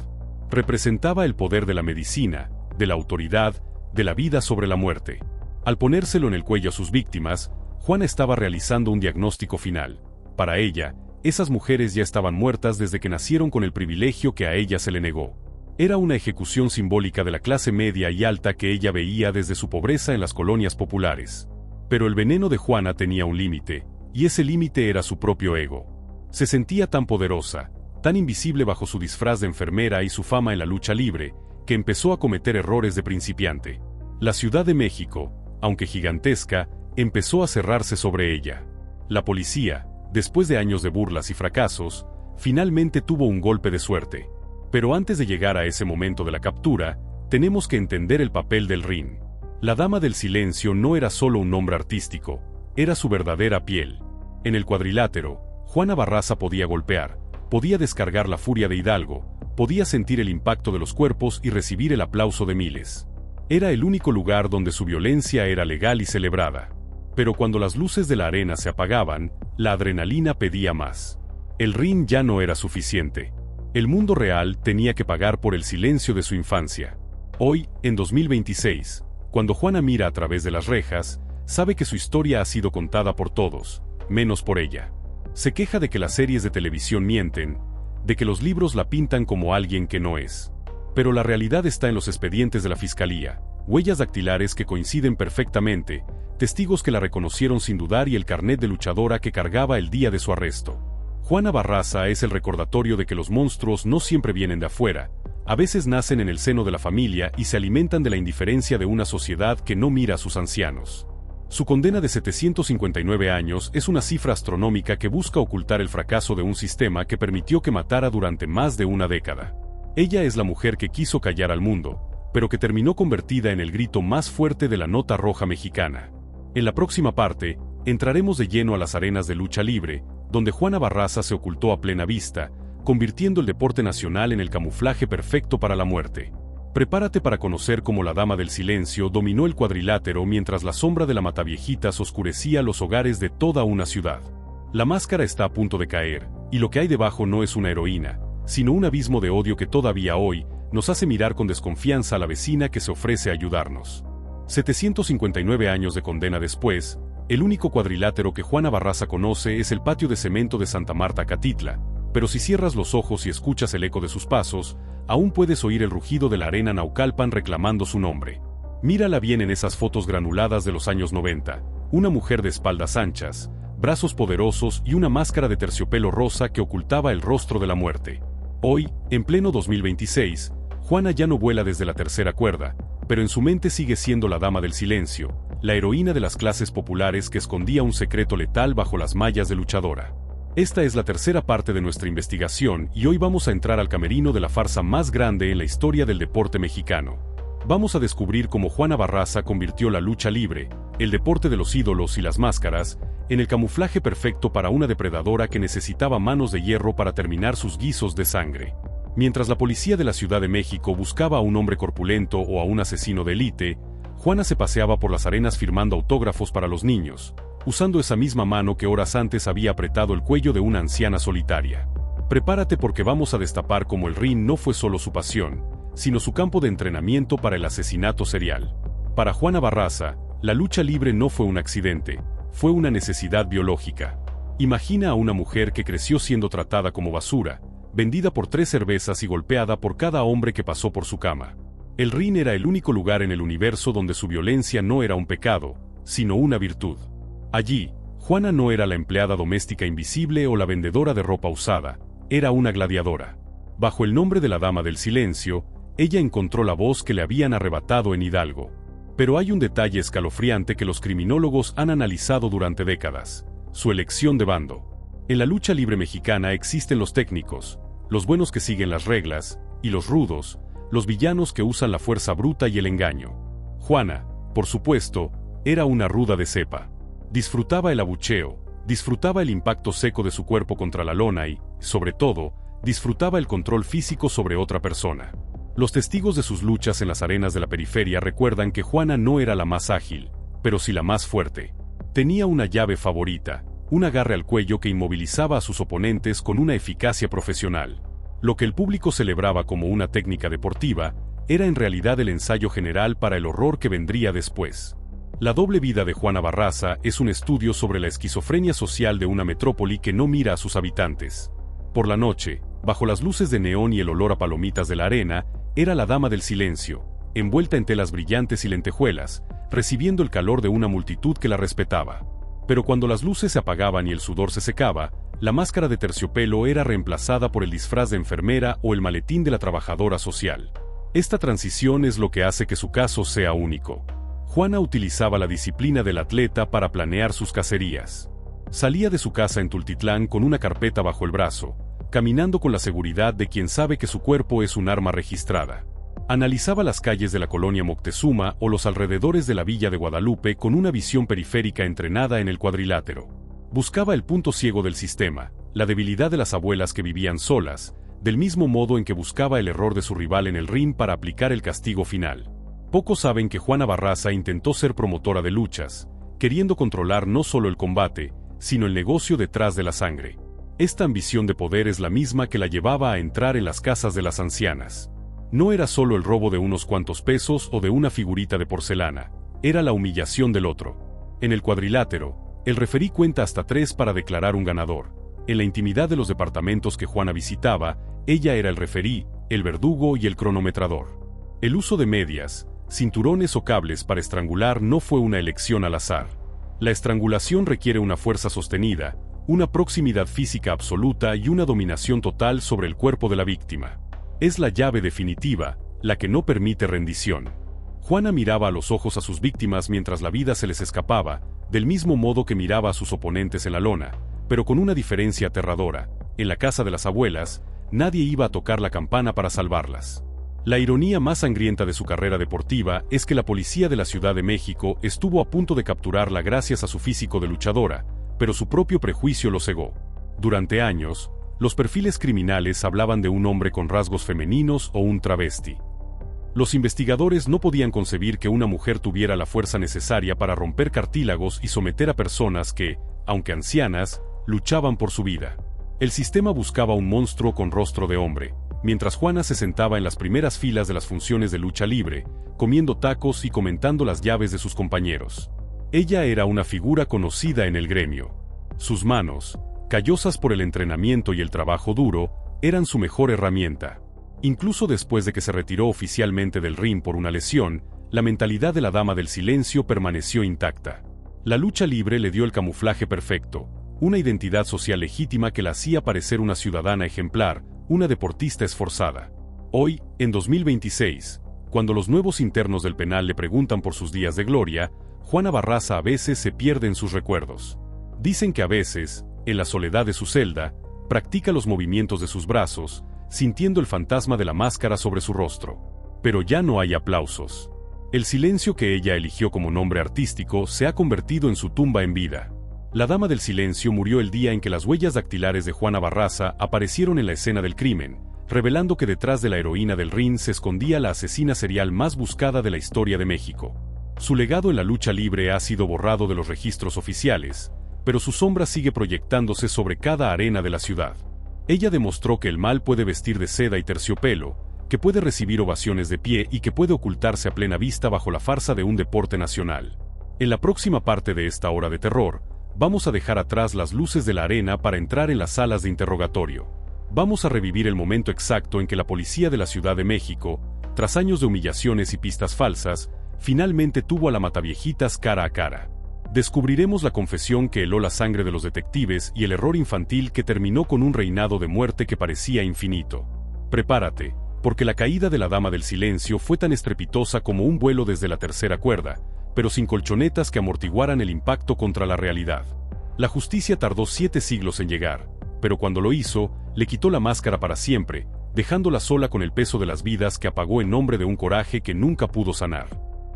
Representaba el poder de la medicina, de la autoridad, de la vida sobre la muerte. Al ponérselo en el cuello a sus víctimas, Juana estaba realizando un diagnóstico final. Para ella, esas mujeres ya estaban muertas desde que nacieron con el privilegio que a ella se le negó. Era una ejecución simbólica de la clase media y alta que ella veía desde su pobreza en las colonias populares. Pero el veneno de Juana tenía un límite, y ese límite era su propio ego. Se sentía tan poderosa, tan invisible bajo su disfraz de enfermera y su fama en la lucha libre, que empezó a cometer errores de principiante. La Ciudad de México, aunque gigantesca, empezó a cerrarse sobre ella. La policía, después de años de burlas y fracasos, finalmente tuvo un golpe de suerte. Pero antes de llegar a ese momento de la captura, tenemos que entender el papel del ring. La Dama del Silencio no era solo un nombre artístico, era su verdadera piel. En el cuadrilátero, Juana Barraza podía golpear, podía descargar la furia de Hidalgo, podía sentir el impacto de los cuerpos y recibir el aplauso de miles. Era el único lugar donde su violencia era legal y celebrada. Pero cuando las luces de la arena se apagaban, la adrenalina pedía más. El ring ya no era suficiente. El mundo real tenía que pagar por el silencio de su infancia. Hoy, en 2026, cuando Juana mira a través de las rejas, sabe que su historia ha sido contada por todos, menos por ella. Se queja de que las series de televisión mienten, de que los libros la pintan como alguien que no es. Pero la realidad está en los expedientes de la fiscalía, huellas dactilares que coinciden perfectamente, testigos que la reconocieron sin dudar y el carnet de luchadora que cargaba el día de su arresto. Juana Barraza es el recordatorio de que los monstruos no siempre vienen de afuera, a veces nacen en el seno de la familia y se alimentan de la indiferencia de una sociedad que no mira a sus ancianos. Su condena de 759 años es una cifra astronómica que busca ocultar el fracaso de un sistema que permitió que matara durante más de una década. Ella es la mujer que quiso callar al mundo, pero que terminó convertida en el grito más fuerte de la nota roja mexicana. En la próxima parte, entraremos de lleno a las arenas de lucha libre, donde Juana Barraza se ocultó a plena vista, convirtiendo el deporte nacional en el camuflaje perfecto para la muerte. Prepárate para conocer cómo la Dama del Silencio dominó el cuadrilátero mientras la sombra de la Mataviejitas oscurecía los hogares de toda una ciudad. La máscara está a punto de caer, y lo que hay debajo no es una heroína, sino un abismo de odio que todavía hoy nos hace mirar con desconfianza a la vecina que se ofrece a ayudarnos. 759 años de condena después, el único cuadrilátero que Juana Barraza conoce es el patio de cemento de Santa Marta Catitla, pero si cierras los ojos y escuchas el eco de sus pasos, aún puedes oír el rugido de la arena Naucalpan reclamando su nombre. Mírala bien en esas fotos granuladas de los años 90, una mujer de espaldas anchas, brazos poderosos y una máscara de terciopelo rosa que ocultaba el rostro de la muerte. Hoy, en pleno 2026, Juana ya no vuela desde la tercera cuerda, pero en su mente sigue siendo la Dama del Silencio, la heroína de las clases populares que escondía un secreto letal bajo las mallas de luchadora. Esta es la tercera parte de nuestra investigación y hoy vamos a entrar al camerino de la farsa más grande en la historia del deporte mexicano. Vamos a descubrir cómo Juana Barraza convirtió la lucha libre, el deporte de los ídolos y las máscaras, en el camuflaje perfecto para una depredadora que necesitaba manos de hierro para terminar sus guisos de sangre. Mientras la policía de la Ciudad de México buscaba a un hombre corpulento o a un asesino de élite, Juana se paseaba por las arenas firmando autógrafos para los niños, usando esa misma mano que horas antes había apretado el cuello de una anciana solitaria. Prepárate porque vamos a destapar cómo el ring no fue solo su pasión, sino su campo de entrenamiento para el asesinato serial. Para Juana Barraza, la lucha libre no fue un accidente, fue una necesidad biológica. Imagina a una mujer que creció siendo tratada como basura, vendida por 3 cervezas y golpeada por cada hombre que pasó por su cama. El ring era el único lugar en el universo donde su violencia no era un pecado, sino una virtud. Allí, Juana no era la empleada doméstica invisible o la vendedora de ropa usada, era una gladiadora. Bajo el nombre de la Dama del Silencio, ella encontró la voz que le habían arrebatado en Hidalgo. Pero hay un detalle escalofriante que los criminólogos han analizado durante décadas: su elección de bando. En la lucha libre mexicana existen los técnicos, los buenos que siguen las reglas, y los rudos, los villanos que usan la fuerza bruta y el engaño. Juana, por supuesto, era una ruda de cepa. Disfrutaba el abucheo, disfrutaba el impacto seco de su cuerpo contra la lona y, sobre todo, disfrutaba el control físico sobre otra persona. Los testigos de sus luchas en las arenas de la periferia recuerdan que Juana no era la más ágil, pero sí la más fuerte. Tenía una llave favorita, un agarre al cuello que inmovilizaba a sus oponentes con una eficacia profesional. Lo que el público celebraba como una técnica deportiva, era en realidad el ensayo general para el horror que vendría después. La doble vida de Juana Barraza es un estudio sobre la esquizofrenia social de una metrópoli que no mira a sus habitantes. Por la noche, bajo las luces de neón y el olor a palomitas de la arena, Era la dama del silencio, envuelta en telas brillantes y lentejuelas, recibiendo el calor de una multitud que la respetaba. Pero cuando las luces se apagaban y el sudor se secaba, la máscara de terciopelo era reemplazada por el disfraz de enfermera o el maletín de la trabajadora social. Esta transición es lo que hace que su caso sea único. Juana utilizaba la disciplina del atleta para planear sus cacerías. Salía de su casa en Tultitlán con una carpeta bajo el brazo, caminando con la seguridad de quien sabe que su cuerpo es un arma registrada. Analizaba las calles de la colonia Moctezuma o los alrededores de la villa de Guadalupe con una visión periférica entrenada en el cuadrilátero. Buscaba el punto ciego del sistema, la debilidad de las abuelas que vivían solas, del mismo modo en que buscaba el error de su rival en el ring para aplicar el castigo final. Pocos saben que Juana Barraza intentó ser promotora de luchas, queriendo controlar no solo el combate, sino el negocio detrás de la sangre. Esta ambición de poder es la misma que la llevaba a entrar en las casas de las ancianas. No era solo el robo de unos cuantos pesos o de una figurita de porcelana, era la humillación del otro. En el cuadrilátero, el referí cuenta hasta 3 para declarar un ganador. En la intimidad de los departamentos que Juana visitaba, ella era el referí, el verdugo y el cronometrador. El uso de medias, cinturones o cables para estrangular no fue una elección al azar. La estrangulación requiere una fuerza sostenida, una proximidad física absoluta y una dominación total sobre el cuerpo de la víctima. Es la llave definitiva, la que no permite rendición. Juana miraba a los ojos a sus víctimas mientras la vida se les escapaba, del mismo modo que miraba a sus oponentes en la lona, pero con una diferencia aterradora: en la casa de las abuelas, nadie iba a tocar la campana para salvarlas. La ironía más sangrienta de su carrera deportiva es que la policía de la Ciudad de México estuvo a punto de capturarla gracias a su físico de luchadora, pero su propio prejuicio lo cegó. Durante años, los perfiles criminales hablaban de un hombre con rasgos femeninos o un travesti. Los investigadores no podían concebir que una mujer tuviera la fuerza necesaria para romper cartílagos y someter a personas que, aunque ancianas, luchaban por su vida. El sistema buscaba un monstruo con rostro de hombre, mientras Juana se sentaba en las primeras filas de las funciones de lucha libre, comiendo tacos y comentando las llaves de sus compañeros. Ella era una figura conocida en el gremio. Sus manos, callosas por el entrenamiento y el trabajo duro, eran su mejor herramienta. Incluso después de que se retiró oficialmente del ring por una lesión, la mentalidad de la dama del silencio permaneció intacta. La lucha libre le dio el camuflaje perfecto, una identidad social legítima que la hacía parecer una ciudadana ejemplar, una deportista esforzada. Hoy, en 2026, cuando los nuevos internos del penal le preguntan por sus días de gloria, Juana Barraza a veces se pierde en sus recuerdos. Dicen que a veces, en la soledad de su celda, practica los movimientos de sus brazos, sintiendo el fantasma de la máscara sobre su rostro. Pero ya no hay aplausos. El silencio que ella eligió como nombre artístico se ha convertido en su tumba en vida. La dama del silencio murió el día en que las huellas dactilares de Juana Barraza aparecieron en la escena del crimen, revelando que detrás de la heroína del ring se escondía la asesina serial más buscada de la historia de México. Su legado en la lucha libre ha sido borrado de los registros oficiales, pero su sombra sigue proyectándose sobre cada arena de la ciudad. Ella demostró que el mal puede vestir de seda y terciopelo, que puede recibir ovaciones de pie y que puede ocultarse a plena vista bajo la farsa de un deporte nacional. En la próxima parte de esta hora de terror, vamos a dejar atrás las luces de la arena para entrar en las salas de interrogatorio. Vamos a revivir el momento exacto en que la policía de la Ciudad de México, tras años de humillaciones y pistas falsas, finalmente tuvo a la Mataviejitas cara a cara. Descubriremos la confesión que heló la sangre de los detectives y el error infantil que terminó con un reinado de muerte que parecía infinito. Prepárate, porque la caída de la Dama del Silencio fue tan estrepitosa como un vuelo desde la tercera cuerda, pero sin colchonetas que amortiguaran el impacto contra la realidad. La justicia tardó 7 siglos en llegar, pero cuando lo hizo, le quitó la máscara para siempre, dejándola sola con el peso de las vidas que apagó en nombre de un coraje que nunca pudo sanar.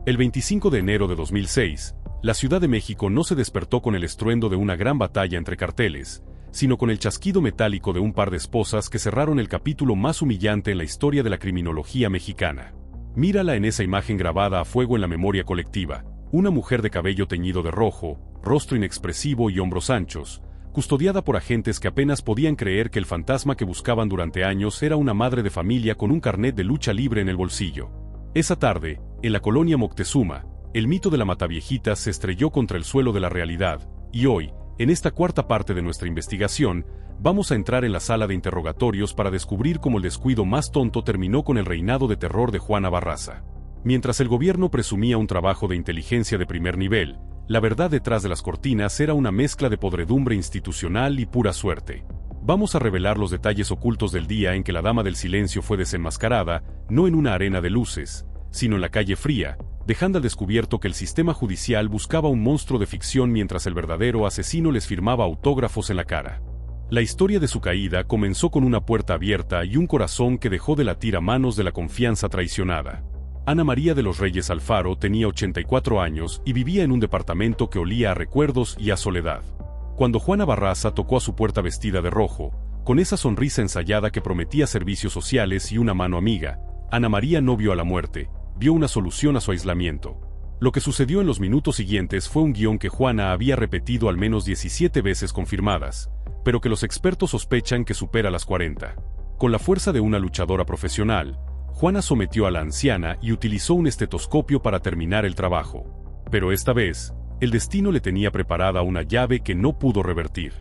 El 25 de enero de 2006, la Ciudad de México no se despertó con el estruendo de una gran batalla entre carteles, sino con el chasquido metálico de un par de esposas que cerraron el capítulo más humillante en la historia de la criminología mexicana. Mírala en esa imagen grabada a fuego en la memoria colectiva, una mujer de cabello teñido de rojo, rostro inexpresivo y hombros anchos, custodiada por agentes que apenas podían creer que el fantasma que buscaban durante años era una madre de familia con un carnet de lucha libre en el bolsillo. Esa tarde, en la colonia Moctezuma, el mito de la Mataviejitas se estrelló contra el suelo de la realidad, y hoy, En esta cuarta parte de nuestra investigación, vamos a entrar en la sala de interrogatorios para descubrir cómo el descuido más tonto terminó con el reinado de terror de Juana Barraza. Mientras el gobierno presumía un trabajo de inteligencia de primer nivel, la verdad detrás de las cortinas era una mezcla de podredumbre institucional y pura suerte. Vamos a revelar los detalles ocultos del día en que la Dama del Silencio fue desenmascarada, no en una arena de luces, sino en la calle fría, dejando al descubierto que el sistema judicial buscaba un monstruo de ficción mientras el verdadero asesino les firmaba autógrafos en la cara. La historia de su caída comenzó con una puerta abierta y un corazón que dejó de latir a manos de la confianza traicionada. Ana María de los Reyes Alfaro tenía 84 años y vivía en un departamento que olía a recuerdos y a soledad. Cuando Juana Barraza tocó a su puerta vestida de rojo, con esa sonrisa ensayada que prometía servicios sociales y una mano amiga, Ana María no vio a la muerte, vio una solución a su aislamiento. Lo que sucedió en los minutos siguientes fue un guión que Juana había repetido al menos 17 veces confirmadas, pero que los expertos sospechan que supera las 40. Con la fuerza de una luchadora profesional, Juana sometió a la anciana y utilizó un estetoscopio para terminar el trabajo. Pero esta vez, el destino le tenía preparada una llave que no pudo revertir.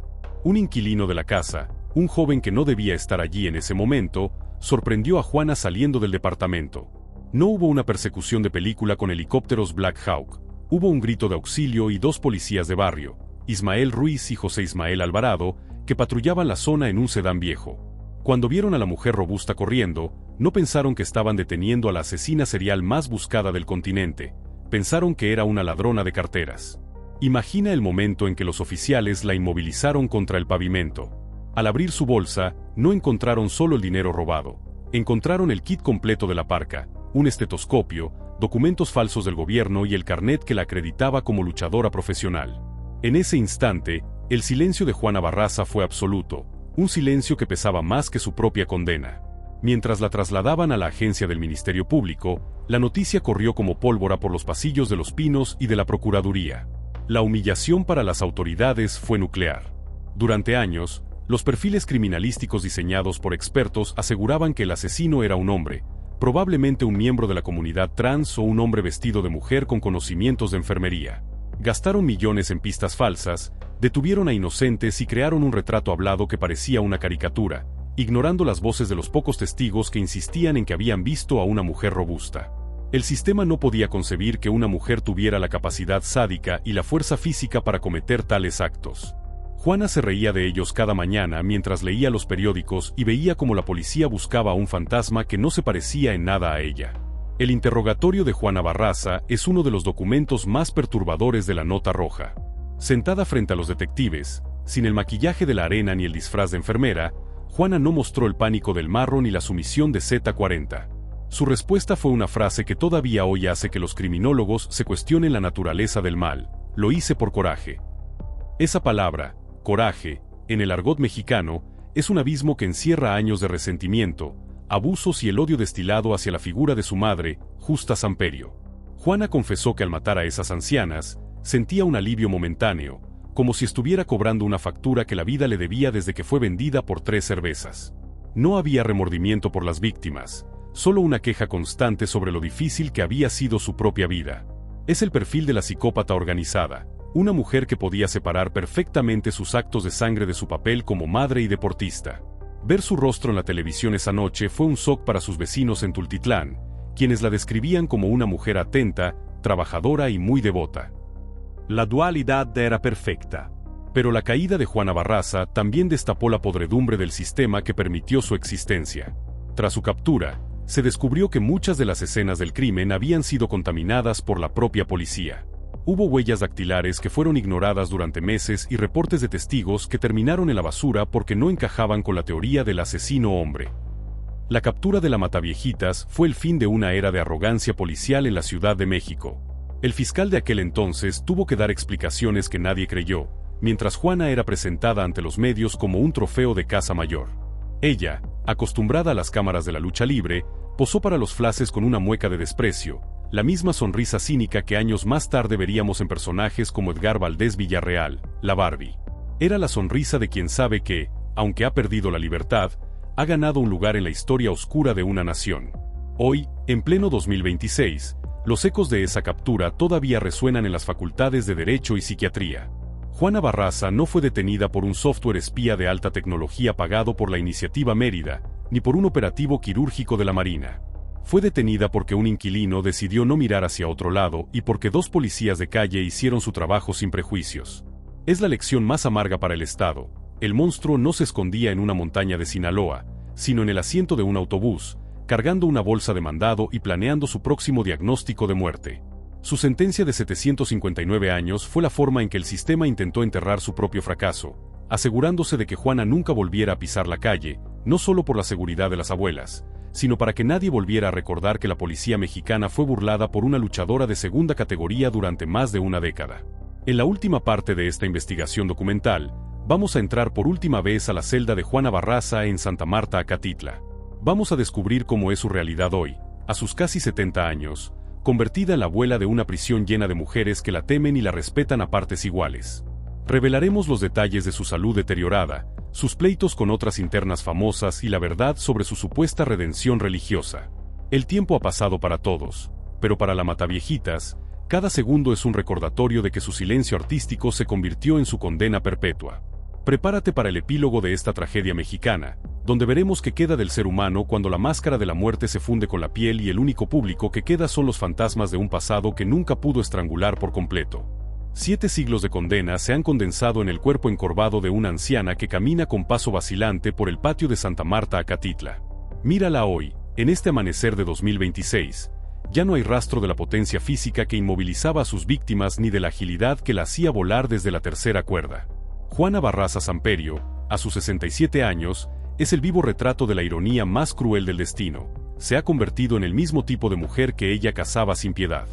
Un inquilino de la casa, un joven que no debía estar allí en ese momento, sorprendió a Juana saliendo del departamento. No hubo una persecución de película con helicópteros Black Hawk, hubo un grito de auxilio y dos policías de barrio, Ismael Ruiz y José Ismael Alvarado, que patrullaban la zona en un sedán viejo. Cuando vieron a la mujer robusta corriendo, no pensaron que estaban deteniendo a la asesina serial más buscada del continente, pensaron que era una ladrona de carteras. Imagina el momento en que los oficiales la inmovilizaron contra el pavimento. Al abrir su bolsa, no encontraron solo el dinero robado, encontraron el kit completo de la parca, un estetoscopio, documentos falsos del gobierno y el carnet que la acreditaba como luchadora profesional. En ese instante, el silencio de Juana Barraza fue absoluto, un silencio que pesaba más que su propia condena. Mientras la trasladaban a la agencia del Ministerio Público, la noticia corrió como pólvora por los pasillos de Los Pinos y de la Procuraduría. La humillación para las autoridades fue nuclear. Durante años, los perfiles criminalísticos diseñados por expertos aseguraban que el asesino era un hombre, probablemente un miembro de la comunidad trans o un hombre vestido de mujer con conocimientos de enfermería. Gastaron millones en pistas falsas, detuvieron a inocentes y crearon un retrato hablado que parecía una caricatura, ignorando las voces de los pocos testigos que insistían en que habían visto a una mujer robusta. El sistema no podía concebir que una mujer tuviera la capacidad sádica y la fuerza física para cometer tales actos. Juana se reía de ellos cada mañana mientras leía los periódicos y veía cómo la policía buscaba a un fantasma que no se parecía en nada a ella. El interrogatorio de Juana Barraza es uno de los documentos más perturbadores de la Nota Roja. Sentada frente a los detectives, sin el maquillaje de la arena ni el disfraz de enfermera, Juana no mostró el pánico del marro ni la sumisión de Z40. Su respuesta fue una frase que todavía hoy hace que los criminólogos se cuestionen la naturaleza del mal: lo hice por coraje. Esa palabra, coraje, en el argot mexicano, es un abismo que encierra años de resentimiento, abusos y el odio destilado hacia la figura de su madre, Justa Samperio. Juana confesó que al matar a esas ancianas, sentía un alivio momentáneo, como si estuviera cobrando una factura que la vida le debía desde que fue vendida por 3 cervezas. No había remordimiento por las víctimas, solo una queja constante sobre lo difícil que había sido su propia vida. Es el perfil de la psicópata organizada, una mujer que podía separar perfectamente sus actos de sangre de su papel como madre y deportista. Ver su rostro en la televisión esa noche fue un shock para sus vecinos en Tultitlán, quienes la describían como una mujer atenta, trabajadora y muy devota. La dualidad era perfecta. Pero la caída de Juana Barraza también destapó la podredumbre del sistema que permitió su existencia. Tras su captura, se descubrió que muchas de las escenas del crimen habían sido contaminadas por la propia policía. Hubo huellas dactilares que fueron ignoradas durante meses y reportes de testigos que terminaron en la basura porque no encajaban con la teoría del asesino hombre. La captura de la Mataviejitas fue el fin de una era de arrogancia policial en la Ciudad de México. El fiscal de aquel entonces tuvo que dar explicaciones que nadie creyó, mientras Juana era presentada ante los medios como un trofeo de casa mayor. Ella, acostumbrada a las cámaras de la lucha libre, posó para los flashes con una mueca de desprecio, la misma sonrisa cínica que años más tarde veríamos en personajes como Edgar Valdés Villarreal, la Barbie. Era la sonrisa de quien sabe que, aunque ha perdido la libertad, ha ganado un lugar en la historia oscura de una nación. Hoy, en pleno 2026, los ecos de esa captura todavía resuenan en las facultades de Derecho y Psiquiatría. Juana Barraza no fue detenida por un software espía de alta tecnología pagado por la Iniciativa Mérida, ni por un operativo quirúrgico de la Marina. Fue detenida porque un inquilino decidió no mirar hacia otro lado y porque dos policías de calle hicieron su trabajo sin prejuicios. Es la lección más amarga para el Estado. El monstruo no se escondía en una montaña de Sinaloa, sino en el asiento de un autobús, cargando una bolsa de mandado y planeando su próximo diagnóstico de muerte. Su sentencia de 759 años fue la forma en que el sistema intentó enterrar su propio fracaso, asegurándose de que Juana nunca volviera a pisar la calle, no solo por la seguridad de las abuelas, sino para que nadie volviera a recordar que la policía mexicana fue burlada por una luchadora de segunda categoría durante más de una década. En la última parte de esta investigación documental, vamos a entrar por última vez a la celda de Juana Barraza en Santa Marta, Acatitla. Vamos a descubrir cómo es su realidad hoy, a sus casi 70 años, convertida en la abuela de una prisión llena de mujeres que la temen y la respetan a partes iguales. Revelaremos los detalles de su salud deteriorada, sus pleitos con otras internas famosas y la verdad sobre su supuesta redención religiosa. El tiempo ha pasado para todos, pero para la Mataviejitas, cada segundo es un recordatorio de que su silencio artístico se convirtió en su condena perpetua. Prepárate para el epílogo de esta tragedia mexicana, donde veremos qué queda del ser humano cuando la máscara de la muerte se funde con la piel y el único público que queda son los fantasmas de un pasado que nunca pudo estrangular por completo. 7 siglos de condena se han condensado en el cuerpo encorvado de una anciana que camina con paso vacilante por el patio de Santa Marta, Acatitla. Mírala hoy, en este amanecer de 2026. Ya no hay rastro de la potencia física que inmovilizaba a sus víctimas ni de la agilidad que la hacía volar desde la tercera cuerda. Juana Barraza Samperio, a sus 67 años, es el vivo retrato de la ironía más cruel del destino. Se ha convertido en el mismo tipo de mujer que ella cazaba sin piedad.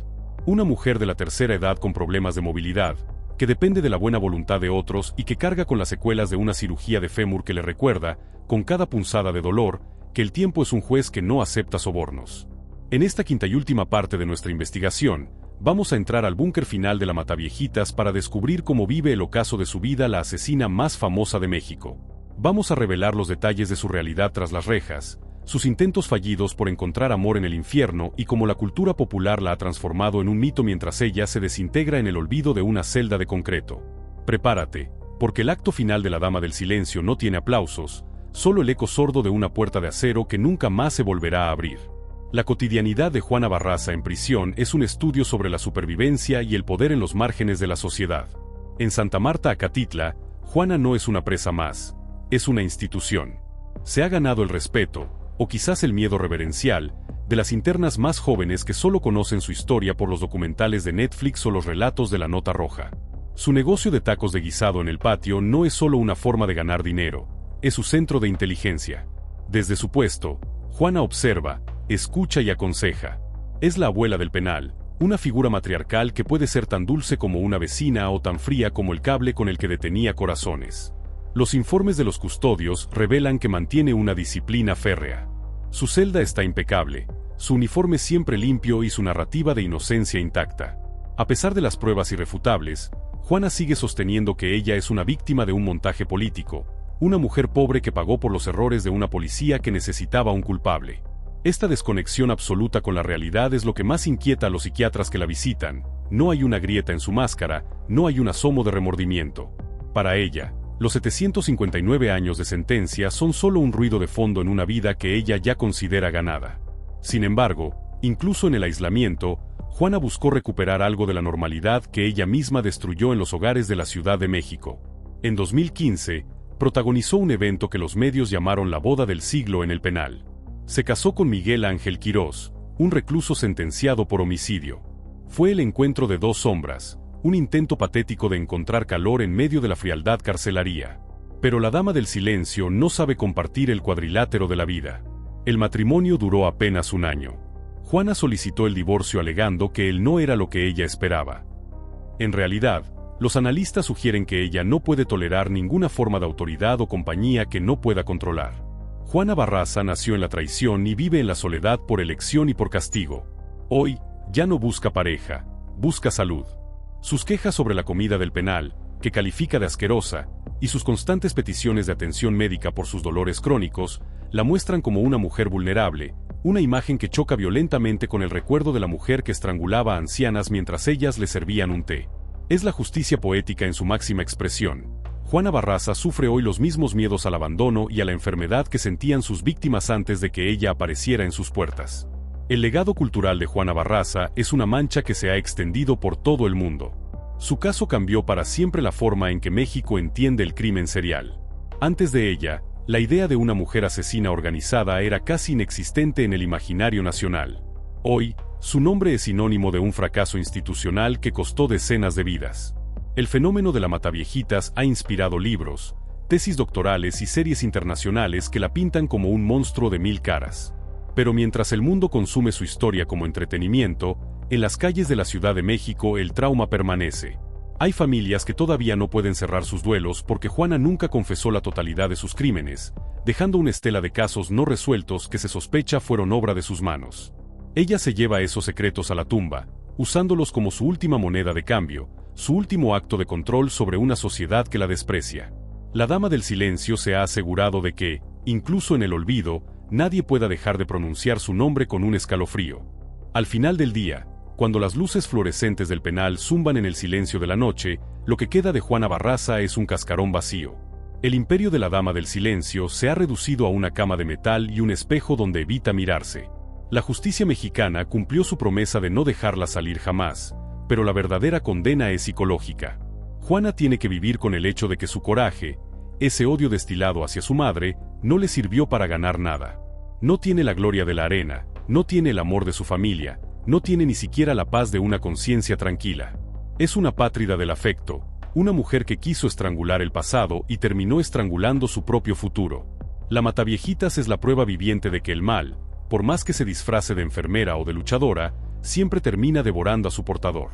Una mujer de la tercera edad con problemas de movilidad, que depende de la buena voluntad de otros y que carga con las secuelas de una cirugía de fémur que le recuerda, con cada punzada de dolor, que el tiempo es un juez que no acepta sobornos. En esta quinta y última parte de nuestra investigación, vamos a entrar al búnker final de la Mataviejitas para descubrir cómo vive el ocaso de su vida la asesina más famosa de México. Vamos a revelar los detalles de su realidad tras las rejas, sus intentos fallidos por encontrar amor en el infierno y cómo la cultura popular la ha transformado en un mito mientras ella se desintegra en el olvido de una celda de concreto. Prepárate, porque el acto final de la Dama del Silencio no tiene aplausos, solo el eco sordo de una puerta de acero que nunca más se volverá a abrir. La cotidianidad de Juana Barraza en prisión es un estudio sobre la supervivencia y el poder en los márgenes de la sociedad. En Santa Marta, Acatitla, Juana no es una presa más, es una institución. Se ha ganado el respeto, o quizás el miedo reverencial, de las internas más jóvenes que solo conocen su historia por los documentales de Netflix o los relatos de la Nota Roja. Su negocio de tacos de guisado en el patio no es solo una forma de ganar dinero, es su centro de inteligencia. Desde su puesto, Juana observa, escucha y aconseja. Es la abuela del penal, una figura matriarcal que puede ser tan dulce como una vecina o tan fría como el cable con el que detenía corazones. Los informes de los custodios revelan que mantiene una disciplina férrea. Su celda está impecable, su uniforme siempre limpio y su narrativa de inocencia intacta. A pesar de las pruebas irrefutables, Juana sigue sosteniendo que ella es una víctima de un montaje político, una mujer pobre que pagó por los errores de una policía que necesitaba un culpable. Esta desconexión absoluta con la realidad es lo que más inquieta a los psiquiatras que la visitan. No hay una grieta en su máscara, no hay un asomo de remordimiento. Para ella, los 759 años de sentencia son solo un ruido de fondo en una vida que ella ya considera ganada. Sin embargo, incluso en el aislamiento, Juana buscó recuperar algo de la normalidad que ella misma destruyó en los hogares de la Ciudad de México. En 2015, protagonizó un evento que los medios llamaron la boda del siglo en el penal. Se casó con Miguel Ángel Quirós, un recluso sentenciado por homicidio. Fue el encuentro de dos sombras, un intento patético de encontrar calor en medio de la frialdad carcelaria. Pero la Dama del Silencio no sabe compartir el cuadrilátero de la vida. El matrimonio duró apenas un año. Juana solicitó el divorcio alegando que él no era lo que ella esperaba. En realidad, los analistas sugieren que ella no puede tolerar ninguna forma de autoridad o compañía que no pueda controlar. Juana Barraza nació en la traición y vive en la soledad por elección y por castigo. Hoy, ya no busca pareja, busca salud. Sus quejas sobre la comida del penal, que califica de asquerosa, y sus constantes peticiones de atención médica por sus dolores crónicos, la muestran como una mujer vulnerable, una imagen que choca violentamente con el recuerdo de la mujer que estrangulaba a ancianas mientras ellas le servían un té. Es la justicia poética en su máxima expresión. Juana Barraza sufre hoy los mismos miedos al abandono y a la enfermedad que sentían sus víctimas antes de que ella apareciera en sus puertas. El legado cultural de Juana Barraza es una mancha que se ha extendido por todo el mundo. Su caso cambió para siempre la forma en que México entiende el crimen serial. Antes de ella, la idea de una mujer asesina organizada era casi inexistente en el imaginario nacional. Hoy, su nombre es sinónimo de un fracaso institucional que costó decenas de vidas. El fenómeno de la Mataviejitas ha inspirado libros, tesis doctorales y series internacionales que la pintan como un monstruo de 1000 caras. Pero mientras el mundo consume su historia como entretenimiento, en las calles de la Ciudad de México el trauma permanece. Hay familias que todavía no pueden cerrar sus duelos porque Juana nunca confesó la totalidad de sus crímenes, dejando una estela de casos no resueltos que se sospecha fueron obra de sus manos. Ella se lleva esos secretos a la tumba, usándolos como su última moneda de cambio, su último acto de control sobre una sociedad que la desprecia. La Dama del Silencio se ha asegurado de que, incluso en el olvido, nadie pueda dejar de pronunciar su nombre con un escalofrío. Al final del día, cuando las luces fluorescentes del penal zumban en el silencio de la noche, lo que queda de Juana Barraza es un cascarón vacío. El imperio de la Dama del Silencio se ha reducido a una cama de metal y un espejo donde evita mirarse. La justicia mexicana cumplió su promesa de no dejarla salir jamás, pero la verdadera condena es psicológica. Juana tiene que vivir con el hecho de que su coraje, ese odio destilado hacia su madre, no le sirvió para ganar nada. No tiene la gloria de la arena, no tiene el amor de su familia, no tiene ni siquiera la paz de una conciencia tranquila. Es una apátrida del afecto, una mujer que quiso estrangular el pasado y terminó estrangulando su propio futuro. La Mataviejitas es la prueba viviente de que el mal, por más que se disfrace de enfermera o de luchadora, siempre termina devorando a su portador.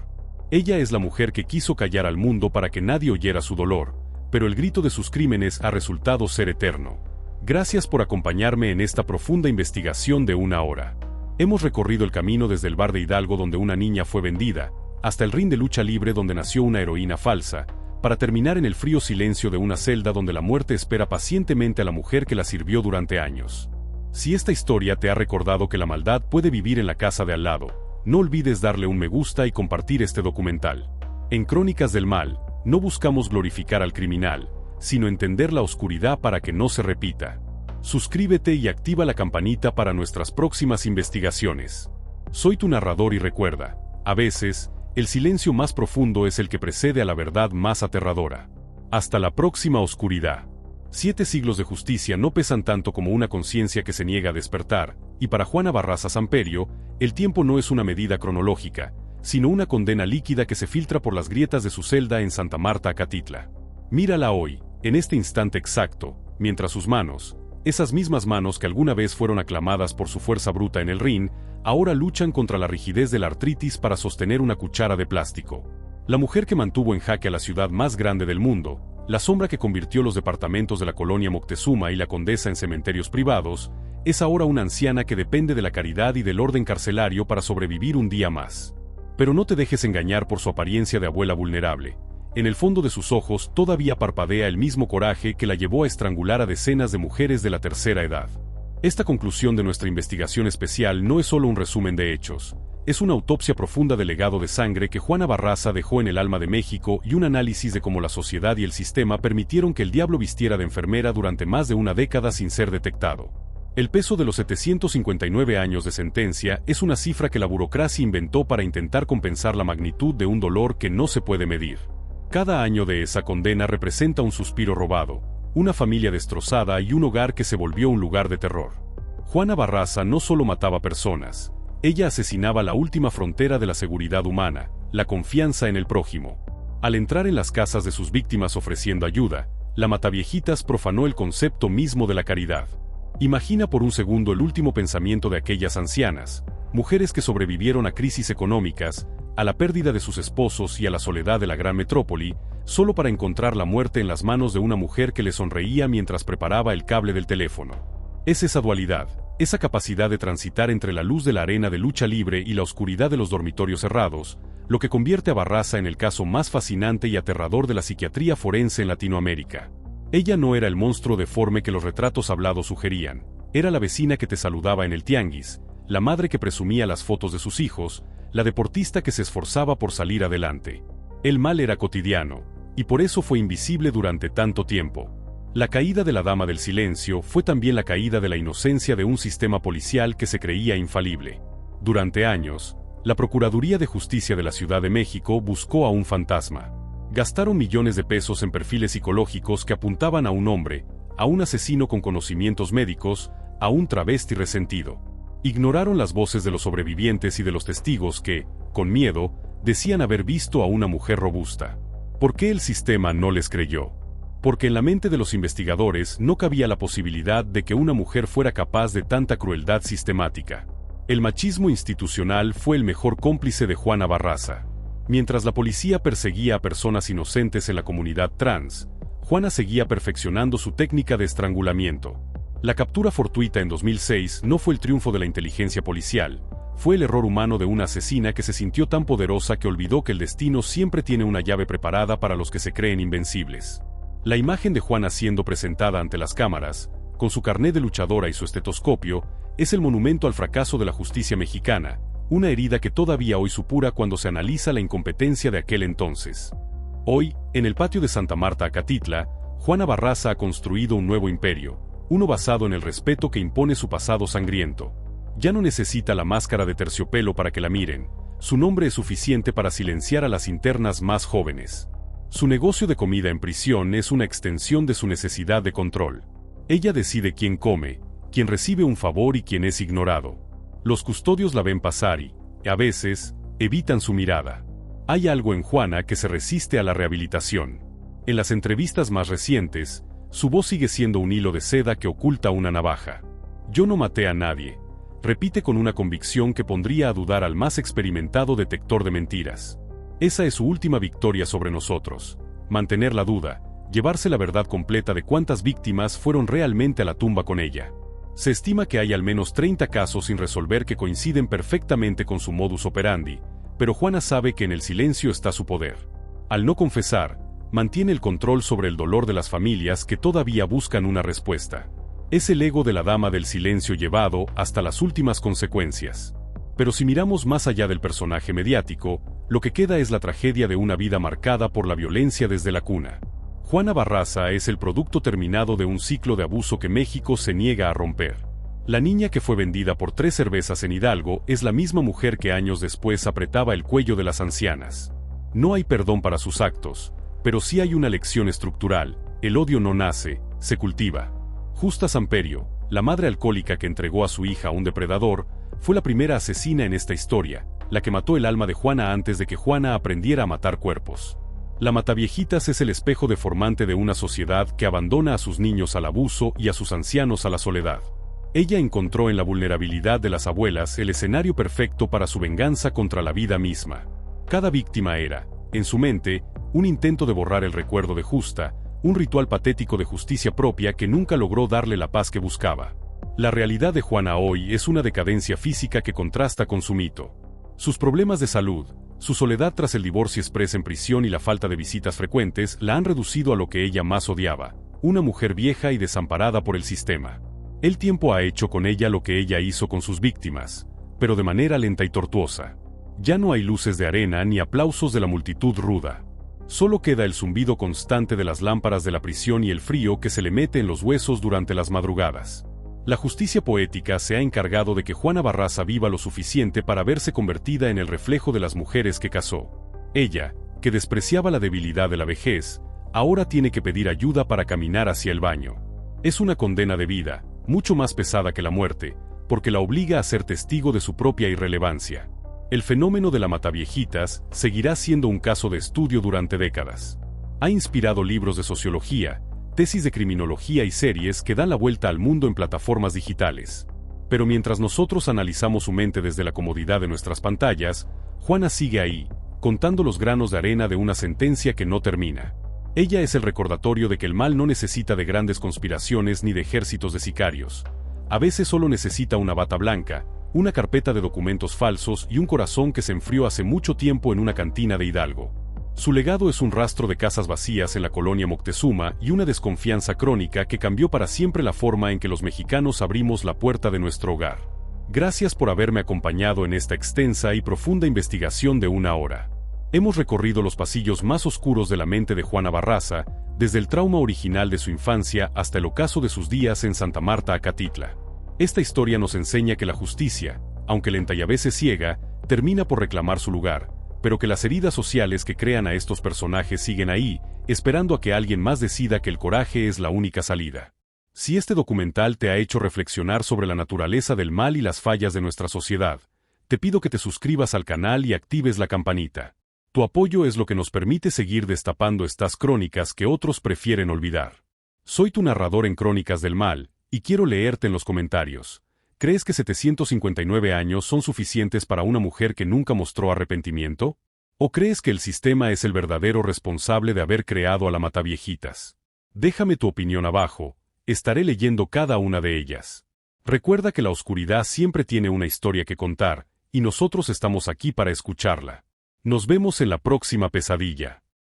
Ella es la mujer que quiso callar al mundo para que nadie oyera su dolor, pero el grito de sus crímenes ha resultado ser eterno. Gracias por acompañarme en esta profunda investigación de 1 hora. Hemos recorrido el camino desde el bar de Hidalgo donde una niña fue vendida, hasta el ring de lucha libre donde nació una heroína falsa, para terminar en el frío silencio de una celda donde la muerte espera pacientemente a la mujer que la sirvió durante años. Si esta historia te ha recordado que la maldad puede vivir en la casa de al lado, no olvides darle un me gusta y compartir este documental. En Crónicas del Mal, no buscamos glorificar al criminal, sino entender la oscuridad para que no se repita. Suscríbete y activa la campanita para nuestras próximas investigaciones. Soy tu narrador y recuerda, a veces, el silencio más profundo es el que precede a la verdad más aterradora. Hasta la próxima oscuridad. 7 siglos de justicia no pesan tanto como una conciencia que se niega a despertar, y para Juana Barraza Samperio, el tiempo no es una medida cronológica, sino una condena líquida que se filtra por las grietas de su celda en Santa Marta, Acatitla. Mírala hoy, en este instante exacto, mientras sus manos, esas mismas manos que alguna vez fueron aclamadas por su fuerza bruta en el ring, ahora luchan contra la rigidez de la artritis para sostener una cuchara de plástico. La mujer que mantuvo en jaque a la ciudad más grande del mundo, la sombra que convirtió los departamentos de la colonia Moctezuma y la Condesa en cementerios privados, es ahora una anciana que depende de la caridad y del orden carcelario para sobrevivir un día más. Pero no te dejes engañar por su apariencia de abuela vulnerable. En el fondo de sus ojos todavía parpadea el mismo coraje que la llevó a estrangular a decenas de mujeres de la tercera edad. Esta conclusión de nuestra investigación especial no es solo un resumen de hechos, es una autopsia profunda del legado de sangre que Juana Barraza dejó en el alma de México y un análisis de cómo la sociedad y el sistema permitieron que el diablo vistiera de enfermera durante más de una década sin ser detectado. El peso de los 759 años de sentencia es una cifra que la burocracia inventó para intentar compensar la magnitud de un dolor que no se puede medir. Cada año de esa condena representa un suspiro robado, una familia destrozada y un hogar que se volvió un lugar de terror. Juana Barraza no solo mataba personas, ella asesinaba la última frontera de la seguridad humana, la confianza en el prójimo. Al entrar en las casas de sus víctimas ofreciendo ayuda, la Mataviejitas profanó el concepto mismo de la caridad. Imagina por un segundo el último pensamiento de aquellas ancianas, mujeres que sobrevivieron a crisis económicas, a la pérdida de sus esposos y a la soledad de la gran metrópoli, solo para encontrar la muerte en las manos de una mujer que le sonreía mientras preparaba el cable del teléfono. Es esa dualidad, esa capacidad de transitar entre la luz de la arena de lucha libre y la oscuridad de los dormitorios cerrados, lo que convierte a Barraza en el caso más fascinante y aterrador de la psiquiatría forense en Latinoamérica. Ella no era el monstruo deforme que los retratos hablados sugerían, era la vecina que te saludaba en el tianguis, la madre que presumía las fotos de sus hijos, la deportista que se esforzaba por salir adelante. El mal era cotidiano, y por eso fue invisible durante tanto tiempo. La caída de la Dama del Silencio fue también la caída de la inocencia de un sistema policial que se creía infalible. Durante años, la Procuraduría de Justicia de la Ciudad de México buscó a un fantasma. Gastaron millones de pesos en perfiles psicológicos que apuntaban a un hombre, a un asesino con conocimientos médicos, a un travesti resentido. Ignoraron las voces de los sobrevivientes y de los testigos que, con miedo, decían haber visto a una mujer robusta. ¿Por qué el sistema no les creyó? Porque en la mente de los investigadores no cabía la posibilidad de que una mujer fuera capaz de tanta crueldad sistemática. El machismo institucional fue el mejor cómplice de Juana Barraza. Mientras la policía perseguía a personas inocentes en la comunidad trans, Juana seguía perfeccionando su técnica de estrangulamiento. La captura fortuita en 2006 no fue el triunfo de la inteligencia policial, fue el error humano de una asesina que se sintió tan poderosa que olvidó que el destino siempre tiene una llave preparada para los que se creen invencibles. La imagen de Juana siendo presentada ante las cámaras, con su carné de luchadora y su estetoscopio, es el monumento al fracaso de la justicia mexicana, una herida que todavía hoy supura cuando se analiza la incompetencia de aquel entonces. Hoy, en el patio de Santa Marta, Acatitla, Juana Barraza ha construido un nuevo imperio, uno basado en el respeto que impone su pasado sangriento. Ya no necesita la máscara de terciopelo para que la miren, su nombre es suficiente para silenciar a las internas más jóvenes. Su negocio de comida en prisión es una extensión de su necesidad de control. Ella decide quién come, quién recibe un favor y quién es ignorado. Los custodios la ven pasar y, a veces, evitan su mirada. Hay algo en Juana que se resiste a la rehabilitación. En las entrevistas más recientes, su voz sigue siendo un hilo de seda que oculta una navaja. Yo no maté a nadie, repite con una convicción que pondría a dudar al más experimentado detector de mentiras. Esa es su última victoria sobre nosotros, mantener la duda, llevarse la verdad completa de cuántas víctimas fueron realmente a la tumba con ella. Se estima que hay al menos 30 casos sin resolver que coinciden perfectamente con su modus operandi, pero Juana sabe que en el silencio está su poder. Al no confesar, mantiene el control sobre el dolor de las familias que todavía buscan una respuesta. Es el ego de la Dama del Silencio llevado hasta las últimas consecuencias. Pero si miramos más allá del personaje mediático, lo que queda es la tragedia de una vida marcada por la violencia desde la cuna. Juana Barraza es el producto terminado de un ciclo de abuso que México se niega a romper. La niña que fue vendida por 3 cervezas en Hidalgo es la misma mujer que años después apretaba el cuello de las ancianas. No hay perdón para sus actos, pero sí hay una lección estructural: el odio no nace, se cultiva. Justa Samperio, la madre alcohólica que entregó a su hija a un depredador, fue la primera asesina en esta historia, la que mató el alma de Juana antes de que Juana aprendiera a matar cuerpos. La Mataviejitas es el espejo deformante de una sociedad que abandona a sus niños al abuso y a sus ancianos a la soledad. Ella encontró en la vulnerabilidad de las abuelas el escenario perfecto para su venganza contra la vida misma. Cada víctima era, en su mente, un intento de borrar el recuerdo de Justa, un ritual patético de justicia propia que nunca logró darle la paz que buscaba. La realidad de Juana hoy es una decadencia física que contrasta con su mito. Sus problemas de salud, su soledad tras el divorcio express en prisión y la falta de visitas frecuentes la han reducido a lo que ella más odiaba, una mujer vieja y desamparada por el sistema. El tiempo ha hecho con ella lo que ella hizo con sus víctimas, pero de manera lenta y tortuosa. Ya no hay luces de arena ni aplausos de la multitud ruda. Solo queda el zumbido constante de las lámparas de la prisión y el frío que se le mete en los huesos durante las madrugadas. La justicia poética se ha encargado de que Juana Barraza viva lo suficiente para verse convertida en el reflejo de las mujeres que casó. Ella, que despreciaba la debilidad de la vejez, ahora tiene que pedir ayuda para caminar hacia el baño. Es una condena de vida, mucho más pesada que la muerte, porque la obliga a ser testigo de su propia irrelevancia. El fenómeno de la Mataviejitas seguirá siendo un caso de estudio durante décadas. Ha inspirado libros de sociología, tesis de criminología y series que dan la vuelta al mundo en plataformas digitales. Pero mientras nosotros analizamos su mente desde la comodidad de nuestras pantallas, Juana sigue ahí, contando los granos de arena de una sentencia que no termina. Ella es el recordatorio de que el mal no necesita de grandes conspiraciones ni de ejércitos de sicarios. A veces solo necesita una bata blanca, una carpeta de documentos falsos y un corazón que se enfrió hace mucho tiempo en una cantina de Hidalgo. Su legado es un rastro de casas vacías en la colonia Moctezuma y una desconfianza crónica que cambió para siempre la forma en que los mexicanos abrimos la puerta de nuestro hogar. Gracias por haberme acompañado en esta extensa y profunda investigación de 1 hora. Hemos recorrido los pasillos más oscuros de la mente de Juana Barraza, desde el trauma original de su infancia hasta el ocaso de sus días en Santa Marta, Acatitla. Esta historia nos enseña que la justicia, aunque lenta y a veces ciega, termina por reclamar su lugar, pero que las heridas sociales que crean a estos personajes siguen ahí, esperando a que alguien más decida que el coraje es la única salida. Si este documental te ha hecho reflexionar sobre la naturaleza del mal y las fallas de nuestra sociedad, te pido que te suscribas al canal y actives la campanita. Tu apoyo es lo que nos permite seguir destapando estas crónicas que otros prefieren olvidar. Soy tu narrador en Crónicas del Mal, y quiero leerte en los comentarios. ¿Crees que 759 años son suficientes para una mujer que nunca mostró arrepentimiento? ¿O crees que el sistema es el verdadero responsable de haber creado a la Mataviejitas? Déjame tu opinión abajo, estaré leyendo cada una de ellas. Recuerda que la oscuridad siempre tiene una historia que contar, y nosotros estamos aquí para escucharla. Nos vemos en la próxima pesadilla.